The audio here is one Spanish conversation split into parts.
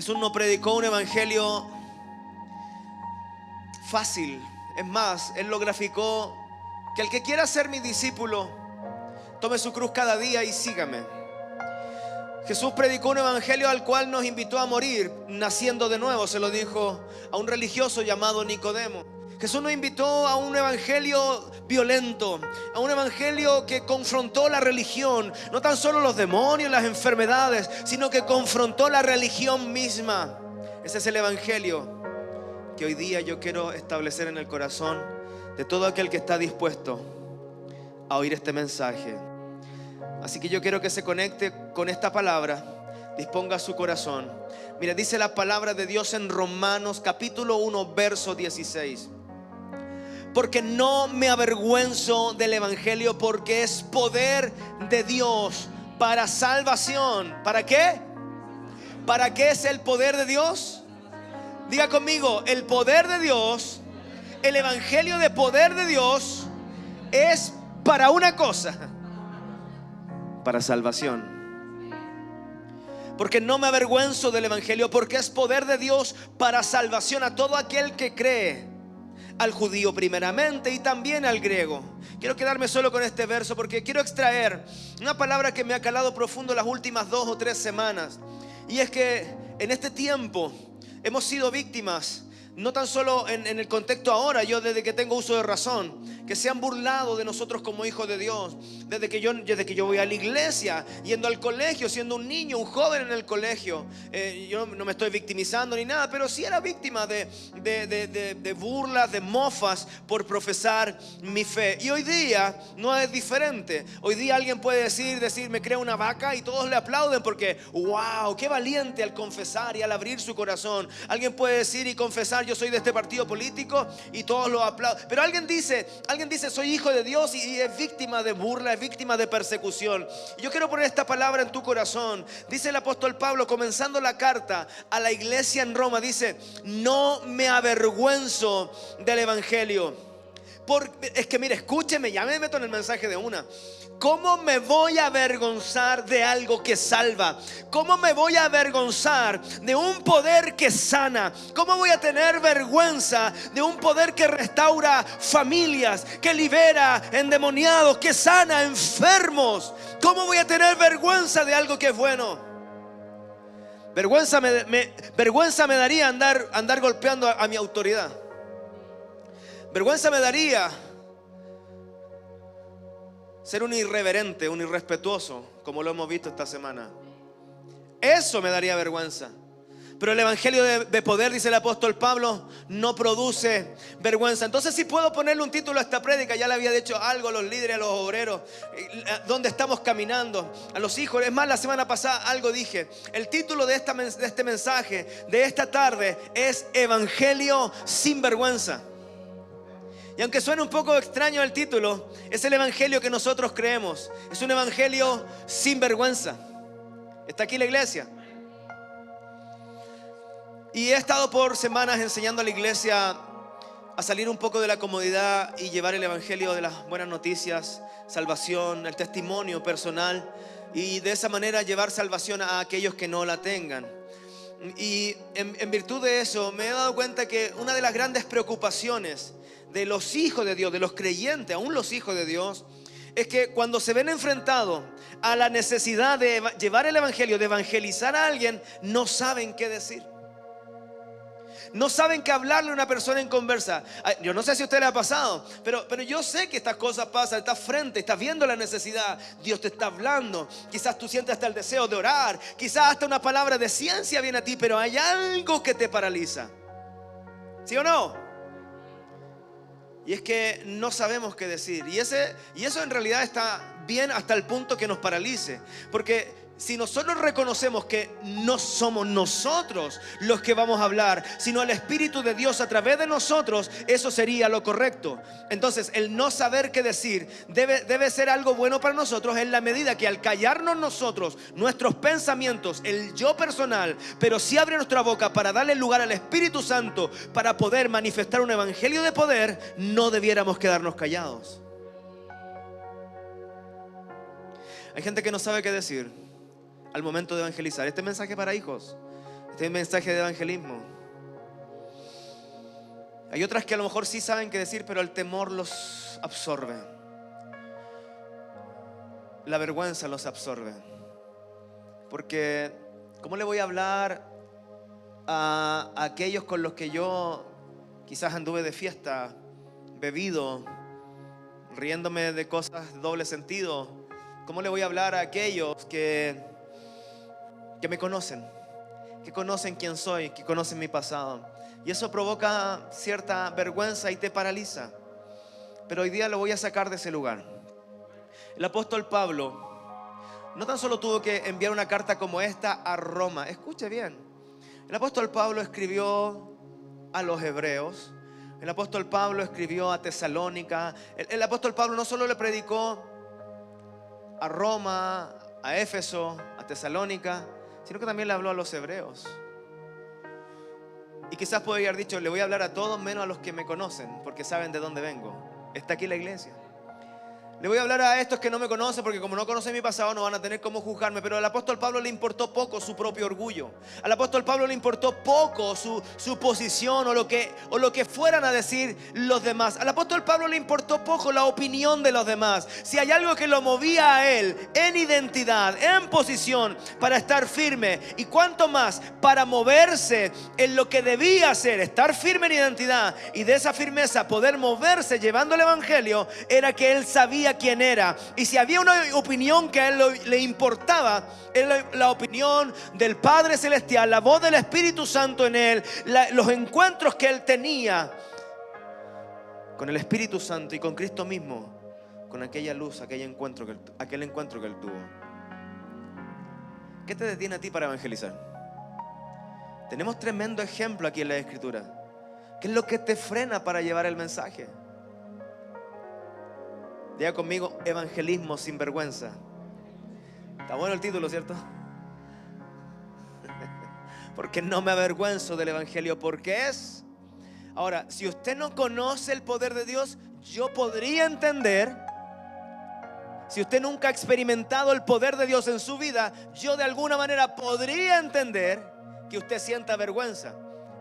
Jesús no predicó un evangelio fácil. Es más, Él lo graficó: que el que quiera ser mi discípulo, tome su cruz cada día y sígame. Jesús predicó un evangelio al cual nos invitó a morir naciendo de nuevo. Se lo dijo a un religioso llamado Nicodemo. Jesús nos invitó a un evangelio violento, a un evangelio que confrontó la religión, no tan solo los demonios, las enfermedades, sino que confrontó la religión misma. Ese es el evangelio que hoy día yo quiero establecer en el corazón de todo aquel que está dispuesto a oír este mensaje. Así que yo quiero que se conecte con esta palabra, disponga su corazón. Mira, dice la palabra de Dios en Romanos capítulo 1, verso 16. Porque no me avergüenzo del evangelio, porque es poder de Dios para salvación. ¿Para qué? ¿Para qué es el poder de Dios? Diga conmigo: el poder de Dios, el evangelio de poder de Dios es para una cosa: para salvación. Porque no me avergüenzo del evangelio, porque es poder de Dios para salvación a todo aquel que cree, al judío primeramente y también al griego. Quiero quedarme solo con este verso porque quiero extraer una palabra que me ha calado profundo las últimas 2 o 3 semanas. Y es que en este tiempo hemos sido víctimas, no tan solo en el contexto ahora, yo desde que tengo uso de razón, que se han burlado de nosotros como hijos de Dios. Desde que yo voy a la iglesia, yendo al colegio, siendo un niño, un joven en el colegio, yo no me estoy victimizando ni nada, pero sí era víctima de burlas, de mofas por profesar mi fe. Y hoy día no es diferente. Hoy día alguien puede decir me cree una vaca y todos le aplauden porque wow, qué valiente al confesar y al abrir su corazón. Alguien puede decir y confesar: yo soy de este partido político, y todos lo aplauden. Pero alguien dice soy hijo de Dios, y es víctima de burla, es víctima de persecución. Y yo quiero poner esta palabra en tu corazón. Dice el apóstol Pablo, comenzando la carta a la iglesia en Roma, dice: no me avergüenzo del evangelio. Es que mire, escúcheme, ya me meto en el mensaje de una. ¿Cómo me voy a avergonzar de algo que salva? ¿Cómo me voy a avergonzar de un poder que sana? ¿Cómo voy a tener vergüenza de un poder que restaura familias, que libera endemoniados, que sana enfermos? ¿Cómo voy a tener vergüenza de algo que es bueno? Vergüenza me daría andar golpeando a mi autoridad. Vergüenza me daría ser un irreverente, un irrespetuoso, como lo hemos visto esta semana. Eso me daría vergüenza. Pero el evangelio de poder, dice el apóstol Pablo, no produce vergüenza. Entonces, si puedo ponerle un título a esta prédica, ya le había dicho algo a los líderes, a los obreros, dónde estamos caminando, a los hijos. Es más, la semana pasada algo dije. El título de este mensaje, de esta tarde, es Evangelio sin vergüenza. Y aunque suene un poco extraño el título, es el evangelio que nosotros creemos. Es un evangelio sin vergüenza. ¿Está aquí la iglesia? Y he estado por semanas enseñando a la iglesia a salir un poco de la comodidad y llevar el evangelio de las buenas noticias, salvación, el testimonio personal, y de esa manera llevar salvación a aquellos que no la tengan. Y en virtud de eso me he dado cuenta que una de las grandes preocupaciones de los hijos de Dios, de los creyentes, aún los hijos de Dios, es que cuando se ven enfrentados a la necesidad de llevar el evangelio, de evangelizar a alguien, no saben qué decir. No saben qué hablarle a una persona en conversa. Yo no sé si a usted le ha pasado, pero yo sé que estas cosas pasan. Estás frente, estás viendo la necesidad, Dios te está hablando. Quizás tú sientes hasta el deseo de orar, quizás hasta una palabra de ciencia viene a ti, pero hay algo que te paraliza. ¿Sí o no? Y es que no sabemos qué decir. Y eso en realidad está bien hasta el punto que nos paralice. Porque si nosotros reconocemos que no somos nosotros los que vamos a hablar, sino el Espíritu de Dios a través de nosotros, eso sería lo correcto. Entonces el no saber qué decir debe ser algo bueno para nosotros, en la medida que al callarnos nosotros, nuestros pensamientos, el yo personal, pero sí abre nuestra boca para darle lugar al Espíritu Santo para poder manifestar un evangelio de poder, no debiéramos quedarnos callados. Hay gente que no sabe qué decir al momento de evangelizar. Este mensaje para hijos. Este es un mensaje de evangelismo. Hay otras que a lo mejor sí saben qué decir, pero el temor los absorbe. La vergüenza los absorbe. Porque ¿cómo le voy a hablar a aquellos con los que yo quizás anduve de fiesta, bebido, riéndome de cosas de doble sentido? ¿Cómo le voy a hablar a aquellos que me conocen, que conocen quién soy, que conocen mi pasado? Y eso provoca cierta vergüenza y te paraliza. Pero hoy día lo voy a sacar de ese lugar. El apóstol Pablo no tan solo tuvo que enviar una carta como esta a Roma. Escuche bien. El apóstol Pablo escribió a los hebreos. El apóstol Pablo escribió a Tesalónica. El apóstol Pablo no solo le predicó a Roma, a Éfeso, a Tesalónica, sino que también le habló a los hebreos. Y quizás podría haber dicho: le voy a hablar a todos menos a los que me conocen, porque saben de dónde vengo. Está aquí la iglesia. Le voy a hablar a estos que no me conocen, porque como no conocen mi pasado no van a tener cómo juzgarme. Pero al apóstol Pablo le importó poco su propio orgullo. Al apóstol Pablo le importó poco su posición o lo que fueran a decir los demás. Al apóstol Pablo le importó poco la opinión de los demás. Si hay algo que lo movía a él en identidad, en posición, para estar firme, y cuanto más para moverse en lo que debía hacer, estar firme en identidad, y de esa firmeza poder moverse llevando el evangelio, era que él sabía quién era. Y si había una opinión que a él le importaba, era la opinión del Padre Celestial, la voz del Espíritu Santo en él, los encuentros que él tenía con el Espíritu Santo y con Cristo mismo, con aquella luz, aquel encuentro que él tuvo. ¿Qué te detiene a ti para evangelizar? Tenemos tremendo ejemplo aquí en la Escritura. ¿Qué es lo que te frena para llevar el mensaje? Diga conmigo: evangelismo sin vergüenza. Está bueno el título, ¿cierto? Porque no me avergüenzo del evangelio, porque es. Ahora, si usted no conoce el poder de Dios, yo podría entender. Si usted nunca ha experimentado el poder de Dios en su vida, yo de alguna manera podría entender que usted sienta vergüenza.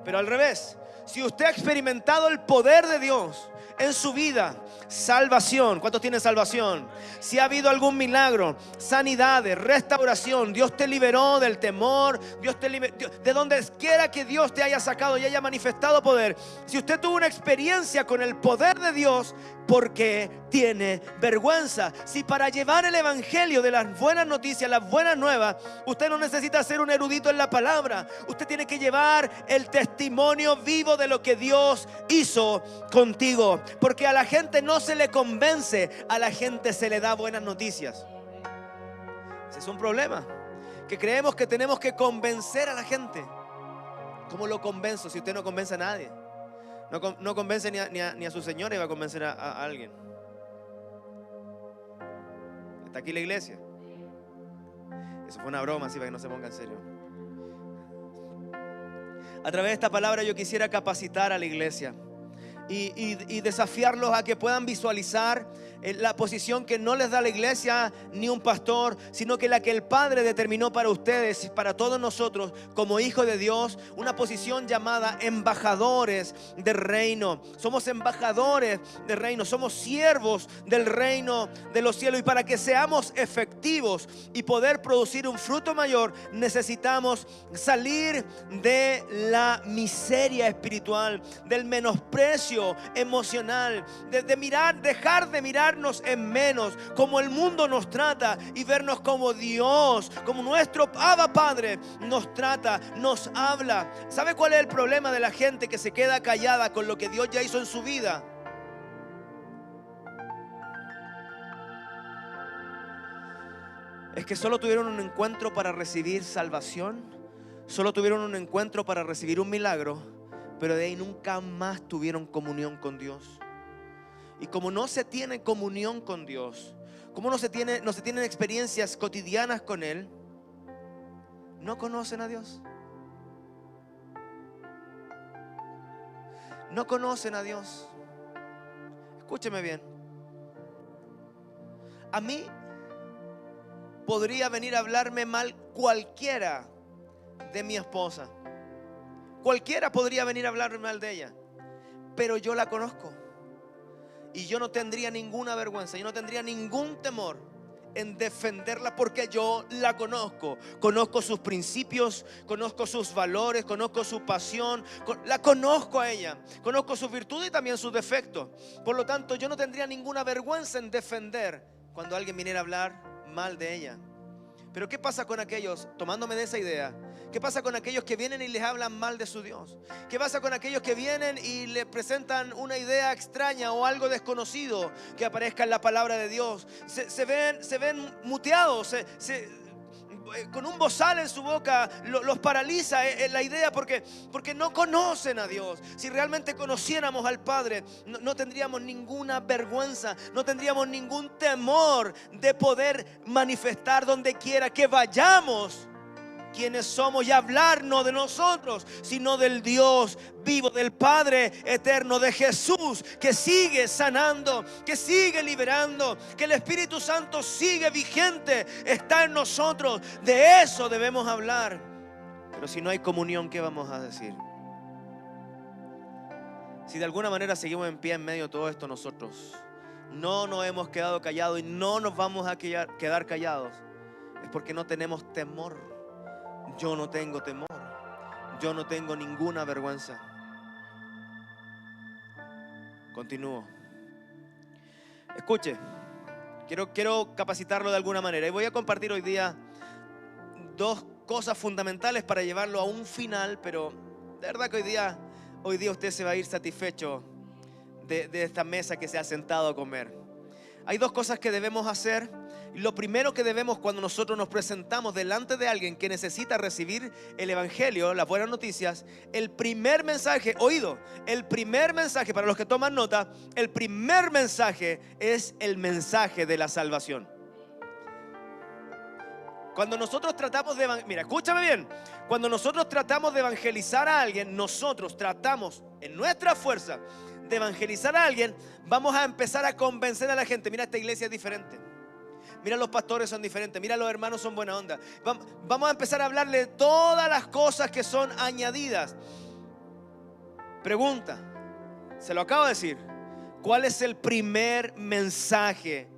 Pero al revés, si usted ha experimentado el poder de Dios en su vida, salvación. ¿Cuántos tienen salvación? Si ha habido algún milagro, sanidades, restauración, Dios te liberó del temor, Dios te liberó de donde quiera que Dios te haya sacado y haya manifestado poder. Si usted tuvo una experiencia con el poder de Dios, ¿por qué tiene vergüenza? Si para llevar el evangelio de las buenas noticias, las buenas nuevas, usted no necesita ser un erudito en la palabra. Usted tiene que llevar el testimonio vivo de lo que Dios hizo contigo. Porque a la gente no se le convence, a la gente se le da buenas noticias. Ese es un problema, que creemos que tenemos que convencer a la gente. ¿Cómo lo convenzo si usted no convence a nadie? No convence ni a su señora, y va a convencer a alguien. Está aquí la iglesia. Eso fue una broma, así para que no se ponga en serio. A través de esta palabra yo quisiera capacitar a la iglesia y desafiarlos a que puedan visualizar la posición que no les da la iglesia ni un pastor, sino que la que el Padre determinó para ustedes y para todos nosotros como hijos de Dios, una posición llamada embajadores del reino. Somos embajadores del reino, somos siervos del reino de los cielos, y para que seamos efectivos y poder producir un fruto mayor, necesitamos salir de la miseria espiritual, del menosprecio emocional, de dejar de mirarnos en menos, como el mundo nos trata, y vernos como Dios, como nuestro Abba Padre nos trata, nos habla. ¿Sabe cuál es el problema de la gente que se queda callada con lo que Dios ya hizo en su vida? Es que solo tuvieron un encuentro para recibir salvación, solo tuvieron un encuentro para recibir un milagro, pero de ahí nunca más tuvieron comunión con Dios. Y como no se tiene comunión con Dios, como no se tienen experiencias cotidianas con Él, no conocen a Dios. No conocen a Dios. Escúcheme bien. A mí podría venir a hablarme mal cualquiera de mi esposa. Cualquiera podría venir a hablar mal de ella, pero yo la conozco. Y yo no tendría ninguna vergüenza, yo no tendría ningún temor en defenderla, porque yo la conozco. Conozco sus principios, conozco sus valores, conozco su pasión, la conozco a ella, conozco sus virtudes y también sus defectos. Por lo tanto, yo no tendría ninguna vergüenza en defender cuando alguien viniera a hablar mal de ella. Pero ¿qué pasa con aquellos, tomándome de esa idea, qué pasa con aquellos que vienen y les hablan mal de su Dios? ¿Qué pasa con aquellos que vienen y le presentan una idea extraña o algo desconocido que aparezca en la palabra de Dios? Se ven muteados, con un bozal en su boca los paraliza la idea, porque no conocen a Dios. Si realmente conociéramos al Padre, no tendríamos ninguna vergüenza, no tendríamos ningún temor de poder manifestar donde quiera que vayamos quienes somos y hablar no de nosotros, sino del Dios vivo, del Padre eterno, de Jesús, que sigue sanando, que sigue liberando, que el Espíritu Santo sigue vigente, está en nosotros. De eso debemos hablar. Pero si no hay comunión, ¿qué vamos a decir? Si de alguna manera seguimos en pie en medio de todo esto, nosotros no nos hemos quedado callados y no nos vamos a quedar callados, es porque no tenemos temor. Yo no tengo temor, yo no tengo ninguna vergüenza. Continúo. Escuche, quiero capacitarlo de alguna manera y voy a compartir hoy día dos cosas fundamentales para llevarlo a un final, pero de verdad que hoy día usted se va a ir satisfecho de esta mesa que se ha sentado a comer. Hay dos cosas que debemos hacer. Lo primero que debemos, cuando nosotros nos presentamos delante de alguien que necesita recibir el evangelio, las buenas noticias, el primer mensaje, el primer mensaje, para los que toman nota, el primer mensaje es el mensaje de la salvación. Cuando nosotros tratamos de mira, escúchame bien, cuando nosotros tratamos de evangelizar a alguien, nosotros tratamos en nuestra fuerza de evangelizar a alguien, vamos a empezar a convencer a la gente. Mira, esta iglesia es diferente. Mira, los pastores son diferentes. Mira, los hermanos son buena onda. Vamos a empezar a hablarle de todas las cosas que son añadidas. Pregunta, se lo acabo de decir. ¿Cuál es el primer mensaje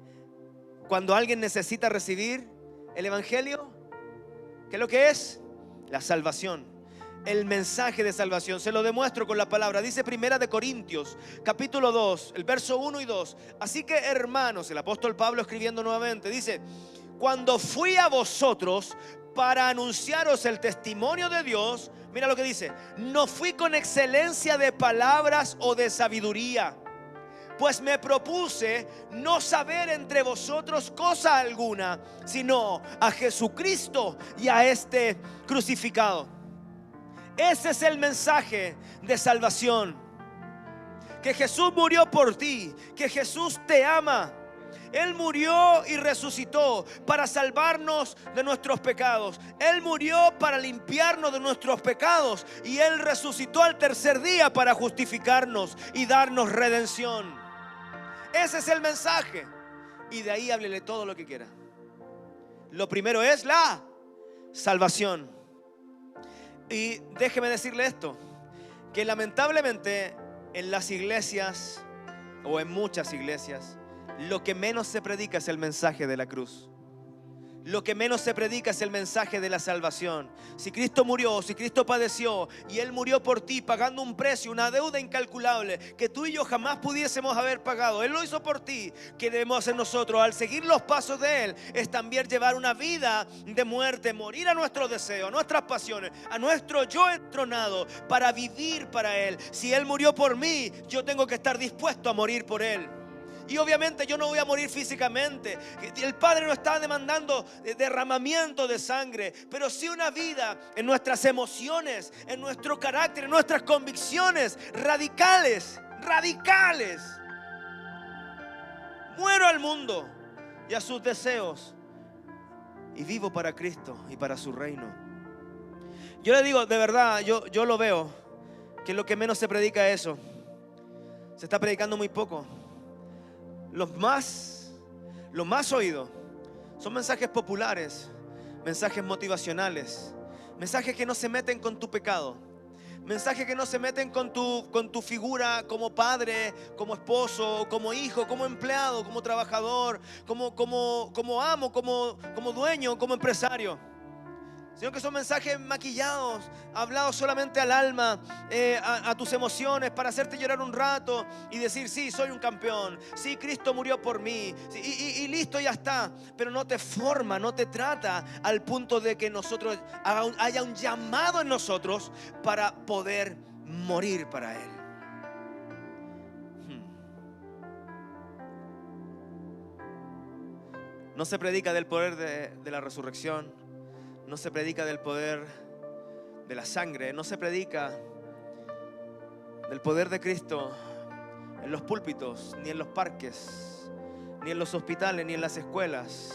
cuando alguien necesita recibir el evangelio? ¿Qué es lo que es? La salvación. El mensaje de salvación. Se lo demuestro con la palabra. Dice Primera de Corintios capítulo 2, el verso 1 y 2. Así que, hermanos, el apóstol Pablo escribiendo nuevamente, dice: cuando fui a vosotros para anunciaros el testimonio de Dios, mira lo que dice: no fui con excelencia de palabras o de sabiduría, pues me propuse no saber entre vosotros cosa alguna, sino a Jesucristo y a este crucificado. Ese es el mensaje de salvación. Que Jesús murió por ti, que Jesús te ama. Él murió y resucitó para salvarnos de nuestros pecados. Él murió para limpiarnos de nuestros pecados. Y Él resucitó al tercer día para justificarnos y darnos redención. Ese es el mensaje. Y de ahí háblele todo lo que quiera. Lo primero es la salvación. Y déjeme decirle esto, que lamentablemente en las iglesias, o en muchas iglesias, lo que menos se predica es el mensaje de la cruz. Lo que menos se predica es el mensaje de la salvación. Si Cristo murió, si Cristo padeció y Él murió por ti pagando un precio, una deuda incalculable que tú y yo jamás pudiésemos haber pagado, Él lo hizo por ti. ¿Qué debemos hacer nosotros al seguir los pasos de Él? Es también llevar una vida de muerte, morir a nuestros deseos, a nuestras pasiones, a nuestro yo entronado, para vivir para Él. Si Él murió por mí, yo tengo que estar dispuesto a morir por Él. Y obviamente yo no voy a morir físicamente. El Padre no está demandando derramamiento de sangre, pero sí una vida en nuestras emociones, en nuestro carácter, en nuestras convicciones radicales. Muero al mundo y a sus deseos y vivo para Cristo y para su reino. Yo le digo, de verdad, yo lo veo, que lo que menos se predica es eso. Se está predicando muy poco. Lo más oído son mensajes populares, mensajes motivacionales, mensajes que no se meten con tu pecado, Mensajes que no se meten con tu figura como padre, como esposo, como hijo, como empleado, como trabajador, como amo, como dueño, como empresario. Sino que son mensajes maquillados, hablados solamente al alma, a tus emociones, para hacerte llorar un rato y decir: sí, soy un campeón, sí, Cristo murió por mí, sí, y listo, ya está. Pero no te forma, no te trata al punto de que nosotros haya un llamado en nosotros para poder morir para Él. No se predica del poder de la resurrección. No se predica del poder de la sangre. No se predica del poder de Cristo en los púlpitos, ni en los parques, ni en los hospitales, ni en las escuelas.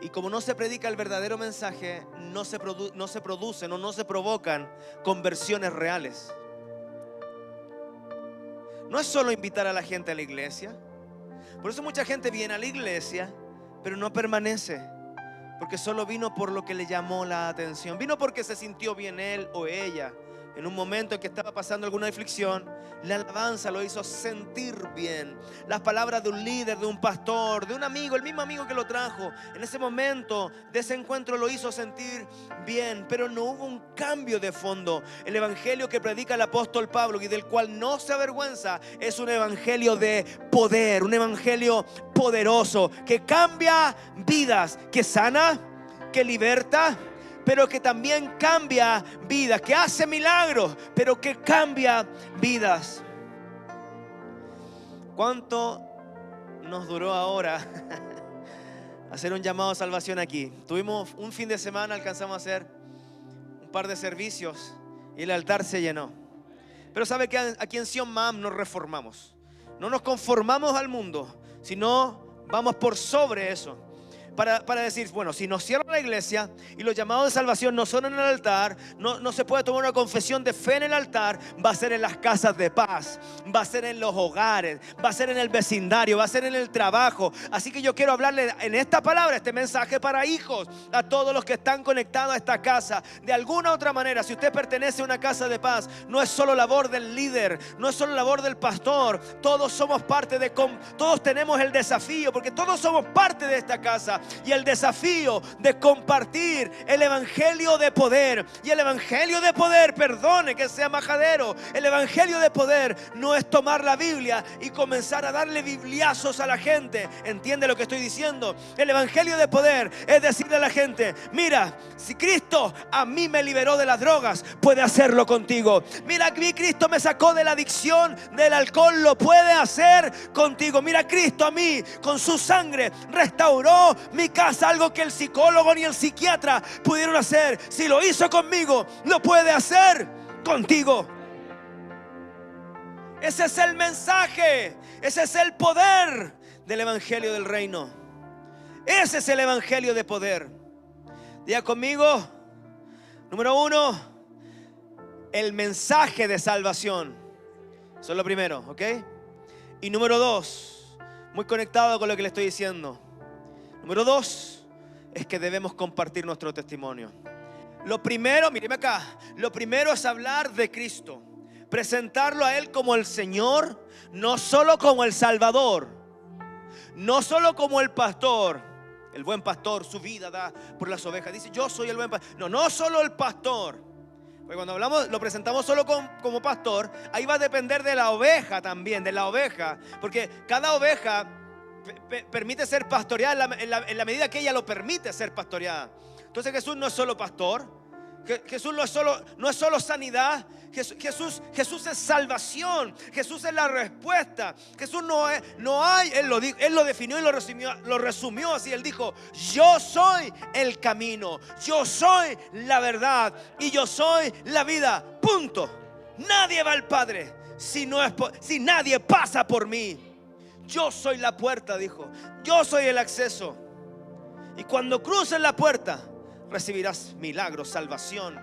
Y como no se predica el verdadero mensaje, no se producen o no se provocan conversiones reales. No es solo invitar a la gente a la iglesia. Por eso mucha gente viene a la iglesia, pero no permanece. Porque solo vino por lo que le llamó la atención. Vino porque se sintió bien él o ella en un momento en que estaba pasando alguna aflicción. La alabanza lo hizo sentir bien. Las palabras de un líder, de un pastor, de un amigo, el mismo amigo que lo trajo, en ese momento de ese encuentro lo hizo sentir bien. Pero no hubo un cambio de fondo. El evangelio que predica el apóstol Pablo y del cual no se avergüenza es un evangelio de poder, un evangelio poderoso que cambia vidas, que sana, que liberta, pero que también cambia vidas, que hace milagros, pero que cambia vidas. ¿Cuánto nos duró ahora hacer un llamado a salvación aquí? Tuvimos un fin de semana, alcanzamos a hacer un par de servicios y el altar se llenó. Pero sabe que aquí en Sion Mam nos reformamos. No nos conformamos al mundo, sino vamos por sobre eso. Para decir, bueno, si nos cierran la iglesia y los llamados de salvación no son en el altar, no se puede tomar una confesión de fe en el altar, va a ser en las casas de paz, va a ser en los hogares, va a ser en el vecindario, va a ser en el trabajo. Así que yo quiero hablarle en esta palabra, este mensaje para hijos, a todos los que están conectados a esta casa. De alguna u otra manera, si usted pertenece a una casa de paz, no es solo labor del líder, no es solo labor del pastor. Todos somos parte todos tenemos el desafío, porque todos somos parte de esta casa. Y el desafío de compartir el evangelio de poder. Y el evangelio de poder, perdone que sea majadero, el evangelio de poder no es tomar la Biblia y comenzar a darle bibliazos a la gente. ¿Entiende lo que estoy diciendo? El evangelio de poder es decirle a la gente: mira, si Cristo a mí me liberó de las drogas, puede hacerlo contigo. Mira, mi Cristo me sacó de la adicción del alcohol, lo puede hacer contigo. Mira, Cristo a mí con su sangre restauró mi casa, algo que el psicólogo ni el psiquiatra pudieron hacer. Si lo hizo conmigo, lo puede hacer contigo. Ese es el mensaje, ese es el poder del evangelio del reino. Ese es el evangelio de poder. Diga conmigo: número 1, el mensaje de salvación. Eso es lo primero, ¿ok? Y número 2, muy conectado con lo que le estoy diciendo. Número 2 es que debemos compartir nuestro testimonio. Lo primero, míreme acá, lo primero es hablar de Cristo, presentarlo a Él como el Señor, no solo como el Salvador, no solo como el pastor. El buen pastor su vida da por las ovejas. Dice: yo soy el buen pastor. No solo el pastor. Porque cuando hablamos, lo presentamos solo como pastor, ahí va a depender de la oveja también, de la oveja. Porque cada oveja permite ser pastoreada en la medida que ella lo permite ser pastoreada. Entonces Jesús no es solo pastor, Jesús no es solo sanidad. Jesús es salvación. Jesús es la respuesta. Jesús no hay, Él lo definió y lo resumió así. Él dijo: yo soy el camino, yo soy la verdad y yo soy la vida. Punto. Nadie va al Padre si nadie pasa por mí. Yo soy la puerta, dijo. Yo soy el acceso. Y cuando cruces la puerta, recibirás milagros, salvación,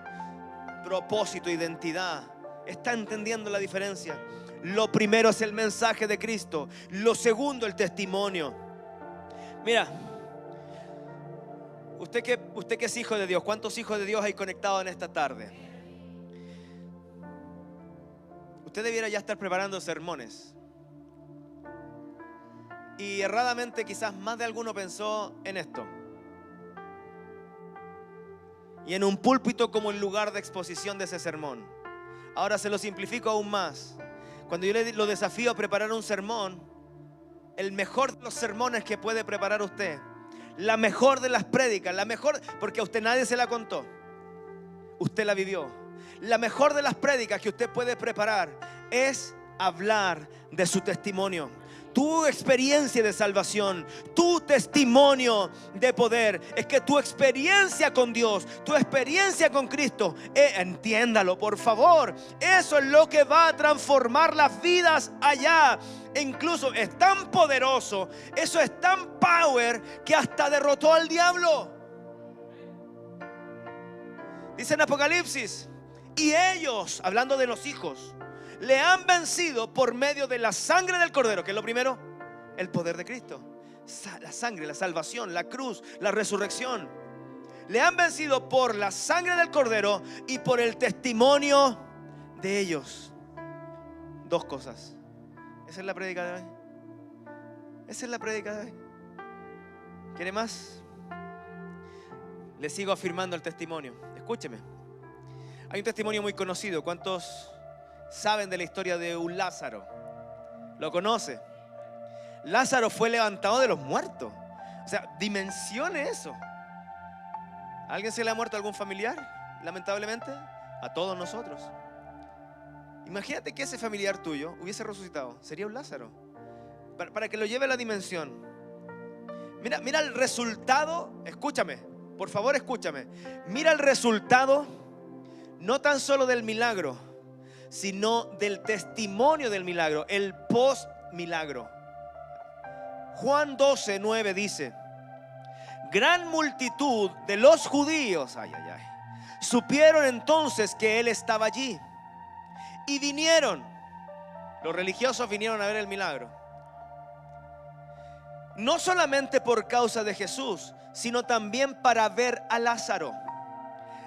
propósito, identidad. ¿Está entendiendo la diferencia? Lo primero es el mensaje de Cristo. Lo segundo, el testimonio. Mira, usted que es hijo de Dios, ¿cuántos hijos de Dios hay conectados en esta tarde? usted debiera ya estar preparando sermones. Y erradamente quizás más de alguno pensó en esto. Y en un púlpito como el lugar de exposición de ese sermón. Ahora se lo simplifico aún más. Cuando yo lo desafío a preparar un sermón, el mejor de los sermones que puede preparar usted, la mejor de las prédicas, la mejor, porque a usted nadie se la contó, usted la vivió. La mejor de las prédicas que usted puede preparar es hablar de su testimonio, tu experiencia de salvación, tu testimonio de poder. Es que tu experiencia con Dios, tu experiencia con Cristo, entiéndalo por favor, eso es lo que va a transformar las vidas allá. E incluso es tan poderoso, eso es tan power, que hasta derrotó al diablo. Dice en Apocalipsis: y ellos, hablando de los hijos, le han vencido por medio de la sangre del Cordero. ¿Qué es lo primero? El poder de Cristo. La sangre, la salvación, la cruz, la resurrección. Le han vencido por la sangre del Cordero y por el testimonio de ellos. Dos cosas. Esa es la prédica de hoy. Esa es la prédica de hoy. ¿Quiere más? Le sigo afirmando el testimonio. Escúcheme. Hay un testimonio muy conocido. ¿Cuántos saben de la historia de un Lázaro? ¿Lo conoce? Lázaro fue levantado de los muertos. O sea, dimensione eso. ¿A alguien se le ha muerto algún familiar? Lamentablemente, a todos nosotros. Imagínate que ese familiar tuyo hubiese resucitado. Sería un Lázaro. Para que lo lleve a la dimensión. Mira el resultado. Escúchame, por favor escúchame. Mira el resultado, no tan solo del milagro, sino del testimonio del milagro, el post milagro. Juan 12:9 dice: gran multitud de los judíos, supieron entonces que él estaba allí, y vinieron. Los religiosos vinieron a ver el milagro, no solamente por causa de Jesús, sino también para ver a Lázaro,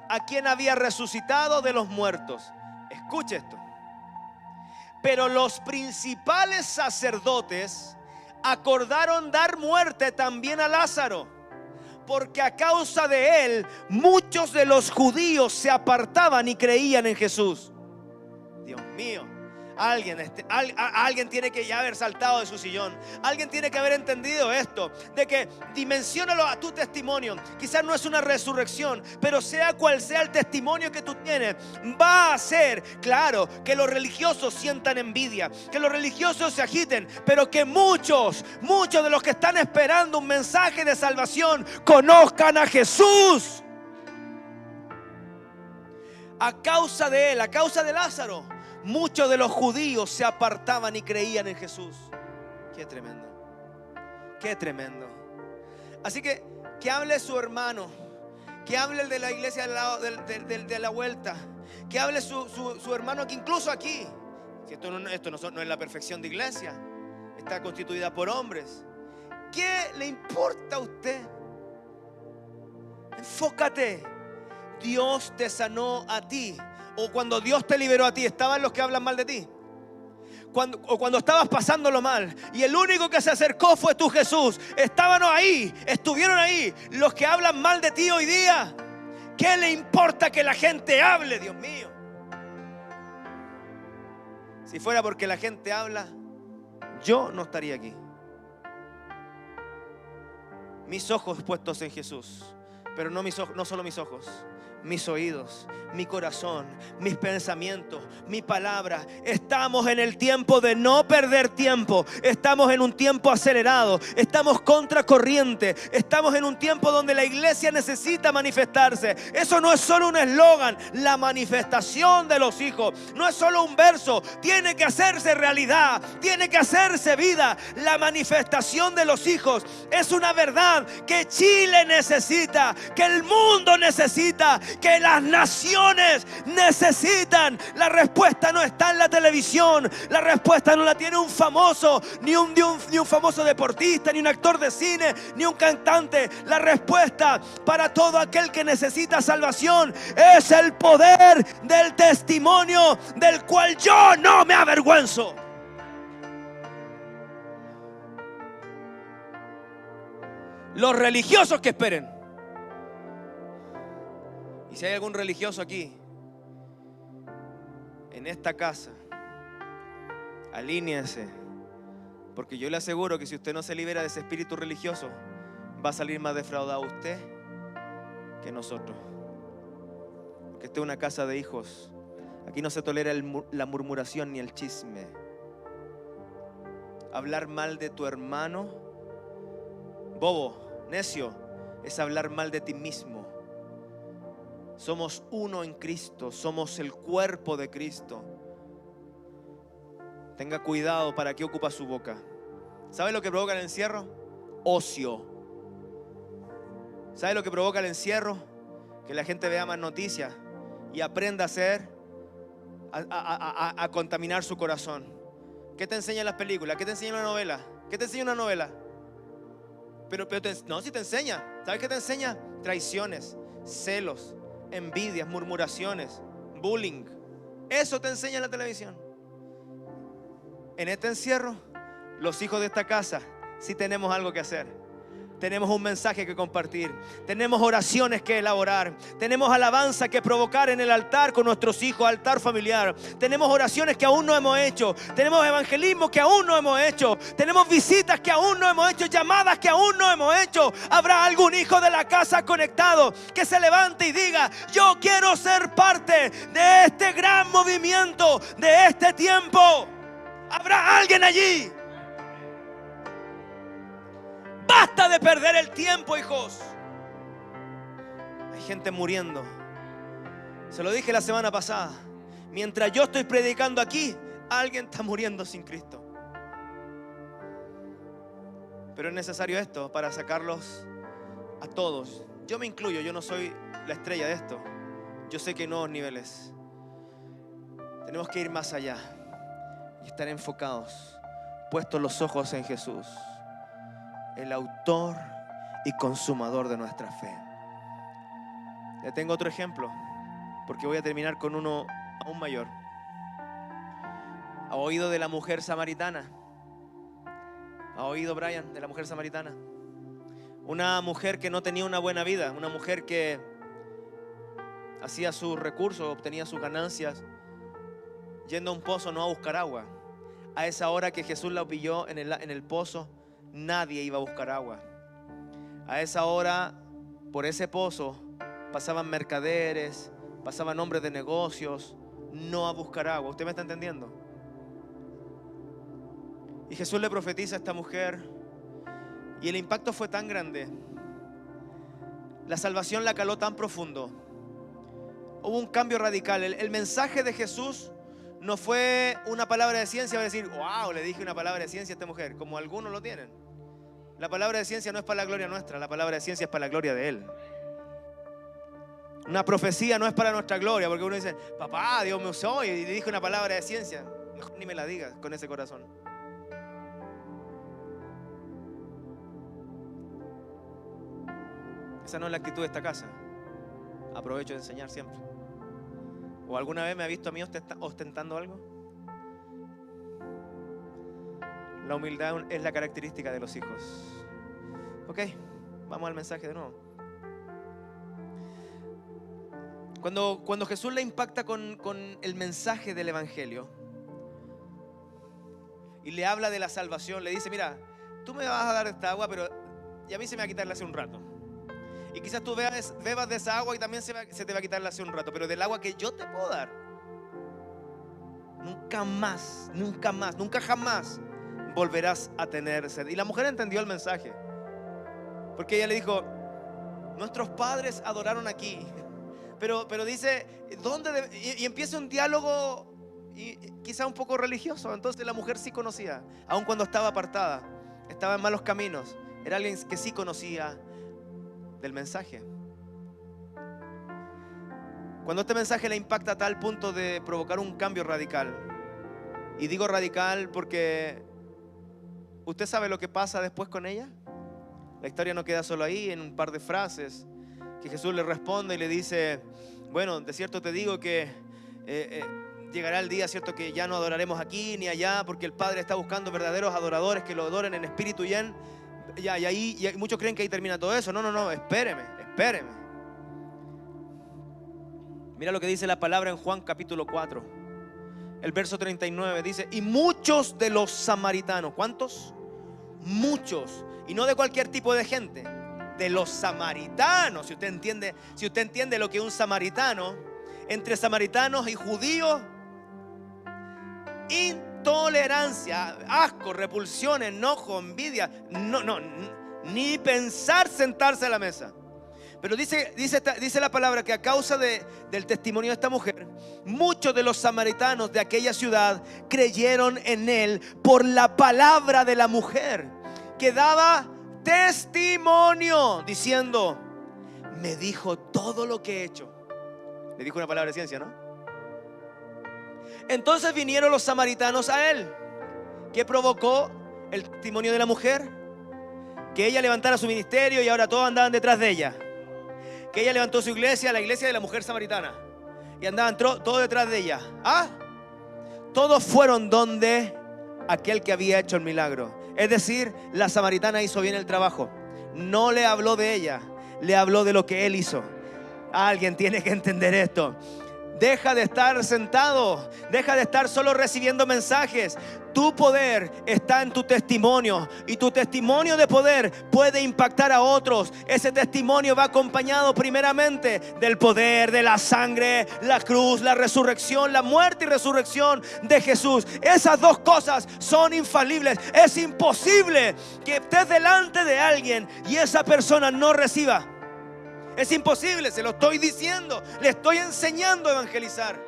a quien había resucitado de los muertos. Escuche esto. Pero los principales sacerdotes acordaron dar muerte también a Lázaro, porque a causa de él muchos de los judíos se apartaban y creían en Jesús. Dios mío. Alguien tiene que ya haber saltado de su sillón. Alguien tiene que haber entendido esto, de que dimensiónalo a tu testimonio. Quizás no es una resurrección, pero sea cual sea el testimonio que tú tienes, va a hacer, claro, que los religiosos sientan envidia, que los religiosos se agiten, pero que muchos de los que están esperando un mensaje de salvación conozcan a Jesús. A causa de él, a causa de Lázaro, muchos de los judíos se apartaban y creían en Jesús. Qué tremendo. Qué tremendo. Así que hable su hermano, que hable el de la iglesia de la vuelta, que hable su hermano que incluso aquí, que esto no es la perfección de iglesia, está constituida por hombres. ¿Qué le importa a usted? Enfócate. Dios te sanó a ti. O cuando Dios te liberó a ti, ¿estaban los que hablan mal de ti? Cuando estabas pasándolo mal y el único que se acercó fue tu Jesús, estuvieron ahí los que hablan mal de ti hoy día. ¿Qué le importa que la gente hable, Dios mío? Si fuera porque la gente habla, yo no estaría aquí. Mis ojos puestos en Jesús, pero no solo mis ojos, mis oídos, mi corazón, mis pensamientos, mi palabra. Estamos en el tiempo de no perder tiempo. Estamos en un tiempo acelerado. Estamos contracorriente. Estamos en un tiempo donde la iglesia necesita manifestarse. Eso no es solo un eslogan. La manifestación de los hijos no es solo un verso. Tiene que hacerse realidad. Tiene que hacerse vida. La manifestación de los hijos es una verdad que Chile necesita, que el mundo necesita que las naciones necesitan. La respuesta no está en la televisión. La respuesta no la tiene un famoso, ni un famoso deportista, ni un actor de cine, ni un cantante. La respuesta para todo aquel que necesita salvación es el poder del testimonio, del cual yo no me avergüenzo. Los religiosos que esperen. Y si hay algún religioso aquí, en esta casa, alíñese, porque yo le aseguro que si usted no se libera de ese espíritu religioso, va a salir más defraudado usted que nosotros. Porque esta es una casa de hijos. Aquí no se tolera la murmuración ni el chisme. Hablar mal de tu hermano, bobo, necio, es hablar mal de ti mismo. Somos uno en Cristo, somos el cuerpo de Cristo. Tenga cuidado para qué ocupa su boca. ¿Sabe lo que provoca el encierro? Ocio. ¿Sabe lo que provoca el encierro? Que la gente vea más noticias y aprenda a contaminar su corazón. ¿Qué te enseñan las películas? ¿Qué te enseña una novela? ¿Qué te enseña una novela? No, si te enseña. ¿Sabes qué te enseña? Traiciones, celos, envidias, murmuraciones, bullying. Eso te enseña en la televisión. En este encierro, los hijos de esta casa sí tenemos algo que hacer. Tenemos un mensaje que compartir. Tenemos oraciones que elaborar. Tenemos alabanza que provocar en el altar con nuestros hijos, altar familiar. Tenemos oraciones que aún no hemos hecho. Tenemos evangelismo que aún no hemos hecho. Tenemos visitas que aún no hemos hecho. Llamadas que aún no hemos hecho. Habrá algún hijo de la casa conectado que se levante y diga: yo quiero ser parte de este gran movimiento, de este tiempo. Habrá alguien allí. Basta de perder el tiempo, hijos. Hay gente muriendo. Se lo dije la semana pasada. Mientras yo estoy predicando aquí, alguien está muriendo sin Cristo. Pero es necesario esto para sacarlos a todos. Yo me incluyo, yo no soy la estrella de esto. Yo sé que hay nuevos niveles. Tenemos que ir más allá y estar enfocados, puestos los ojos en Jesús, el autor y consumador de nuestra fe. Le tengo otro ejemplo, porque voy a terminar con uno aún mayor. ¿Ha oído de la mujer samaritana? ¿Ha oído, Brian, de la mujer samaritana? Una mujer que no tenía una buena vida, una mujer que hacía sus recursos, obtenía sus ganancias yendo a un pozo, no a buscar agua. A esa hora que Jesús la pilló en el pozo, nadie iba a buscar agua. A esa hora, por ese pozo, pasaban mercaderes, pasaban hombres de negocios, no a buscar agua. ¿Usted me está entendiendo? Y Jesús le profetiza a esta mujer, y el impacto fue tan grande. La salvación la caló tan profundo. Hubo un cambio radical. El mensaje de Jesús no fue una palabra de ciencia para decir: wow, le dije una palabra de ciencia a esta mujer, como algunos lo tienen. La palabra de ciencia no es para la gloria nuestra, la palabra de ciencia es para la gloria de Él. Una profecía no es para nuestra gloria, porque uno dice: papá, Dios me usó y dije una palabra de ciencia. Mejor ni me la digas con ese corazón. Esa no es la actitud de esta casa. Aprovecho de enseñar siempre. ¿O alguna vez me ha visto a mí ostentando algo? La humildad es la característica de los hijos. Ok, vamos al mensaje de nuevo. Cuando Jesús le impacta con el mensaje del Evangelio y le habla de la salvación, le dice: mira, tú me vas a dar esta agua, pero y a mí se me va a quitarla hace un rato. Y quizás tú bebas de esa agua y también se te va a quitarla hace un rato. Pero del agua que yo te puedo dar, nunca más, nunca jamás volverás a tener sed. Y la mujer entendió el mensaje, porque ella le dijo: nuestros padres adoraron aquí. Pero dice, ¿dónde? Y empieza un diálogo y quizá un poco religioso. Entonces la mujer sí conocía, aun cuando estaba apartada, estaba en malos caminos. Era alguien que sí conocía del mensaje. Cuando este mensaje le impacta a tal punto de provocar un cambio radical. Y digo radical porque ¿usted sabe lo que pasa después con ella? La historia no queda solo ahí, en un par de frases que Jesús le responde y le dice: bueno, de cierto te digo que llegará el día, cierto, que ya no adoraremos aquí ni allá, porque el Padre está buscando verdaderos adoradores que lo adoren en espíritu y en... y ahí muchos creen que ahí termina todo eso. No, espéreme. Mira lo que dice la palabra en Juan capítulo 4, el verso 39. Dice: y muchos de los samaritanos. ¿Cuántos? Muchos. Y no de cualquier tipo de gente, de los samaritanos. Si usted entiende lo que es un samaritano, entre samaritanos y judíos, intolerancia, asco, repulsión, enojo, envidia, ni pensar sentarse a la mesa. Pero dice la palabra que a causa del testimonio de esta mujer, muchos de los samaritanos de aquella ciudad creyeron en él por la palabra de la mujer, que daba testimonio diciendo: me dijo todo lo que he hecho. Le dijo una palabra de ciencia, ¿no? Entonces vinieron los samaritanos a él. ¿Qué provocó el testimonio de la mujer? Que ella levantara su ministerio y ahora todos andaban detrás de ella. Que ella levantó su iglesia, la iglesia de la mujer samaritana, y andaban todos detrás de ella. Todos fueron donde aquel que había hecho el milagro. Es decir, la samaritana hizo bien el trabajo. No le habló de ella, le habló de lo que él hizo. Alguien tiene que entender esto. Deja de estar sentado, deja de estar solo recibiendo mensajes. Tu poder está en tu testimonio, y tu testimonio de poder puede impactar a otros. Ese testimonio va acompañado primeramente del poder, de la sangre, la cruz, la resurrección, la muerte y resurrección de Jesús. Esas dos cosas son infalibles. Es imposible que estés delante de alguien y esa persona no reciba. Es imposible, se lo estoy diciendo. Le estoy enseñando a evangelizar.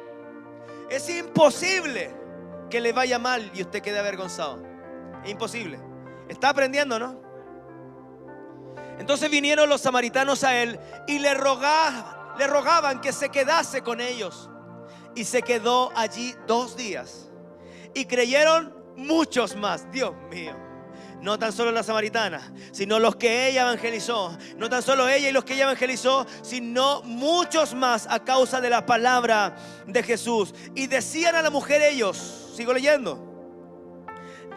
Es imposible que le vaya mal y usted quede avergonzado. Es imposible. Está aprendiendo, ¿no? Entonces vinieron los samaritanos a él y le rogaban que se quedase con ellos. Y se quedó allí 2 días. Y creyeron muchos más. Dios mío. No tan solo la samaritana, sino los que ella evangelizó. No tan solo ella y los que ella evangelizó, sino muchos más a causa de la palabra de Jesús. Y decían a la mujer ellos, sigo leyendo: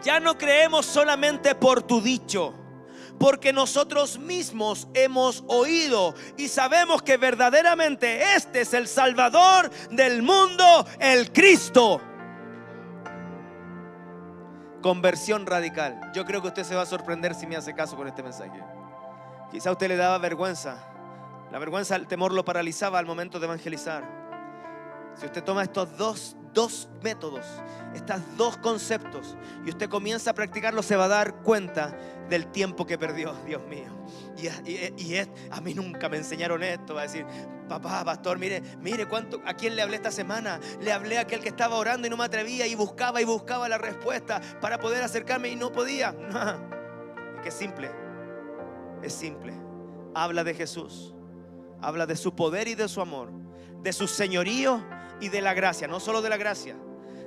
ya no creemos solamente por tu dicho, porque nosotros mismos hemos oído y sabemos que verdaderamente este es el Salvador del mundo, el Cristo. Conversión radical. Yo creo que usted se va a sorprender si me hace caso con este mensaje. Quizá a usted le daba vergüenza. La vergüenza, el temor lo paralizaba al momento de evangelizar. Si usted toma estos dos métodos, estos 2 conceptos, y usted comienza a practicarlo, se va a dar cuenta del tiempo que perdió. Dios mío. Y a mí nunca me enseñaron esto. Va a decir: papá, pastor, mire ¿a quién le hablé esta semana? Le hablé a aquel que estaba orando y no me atrevía, y buscaba la respuesta para poder acercarme y no podía. No. Es que es simple. Habla de Jesús, habla de su poder y de su amor, de su señorío y de la gracia. No solo de la gracia,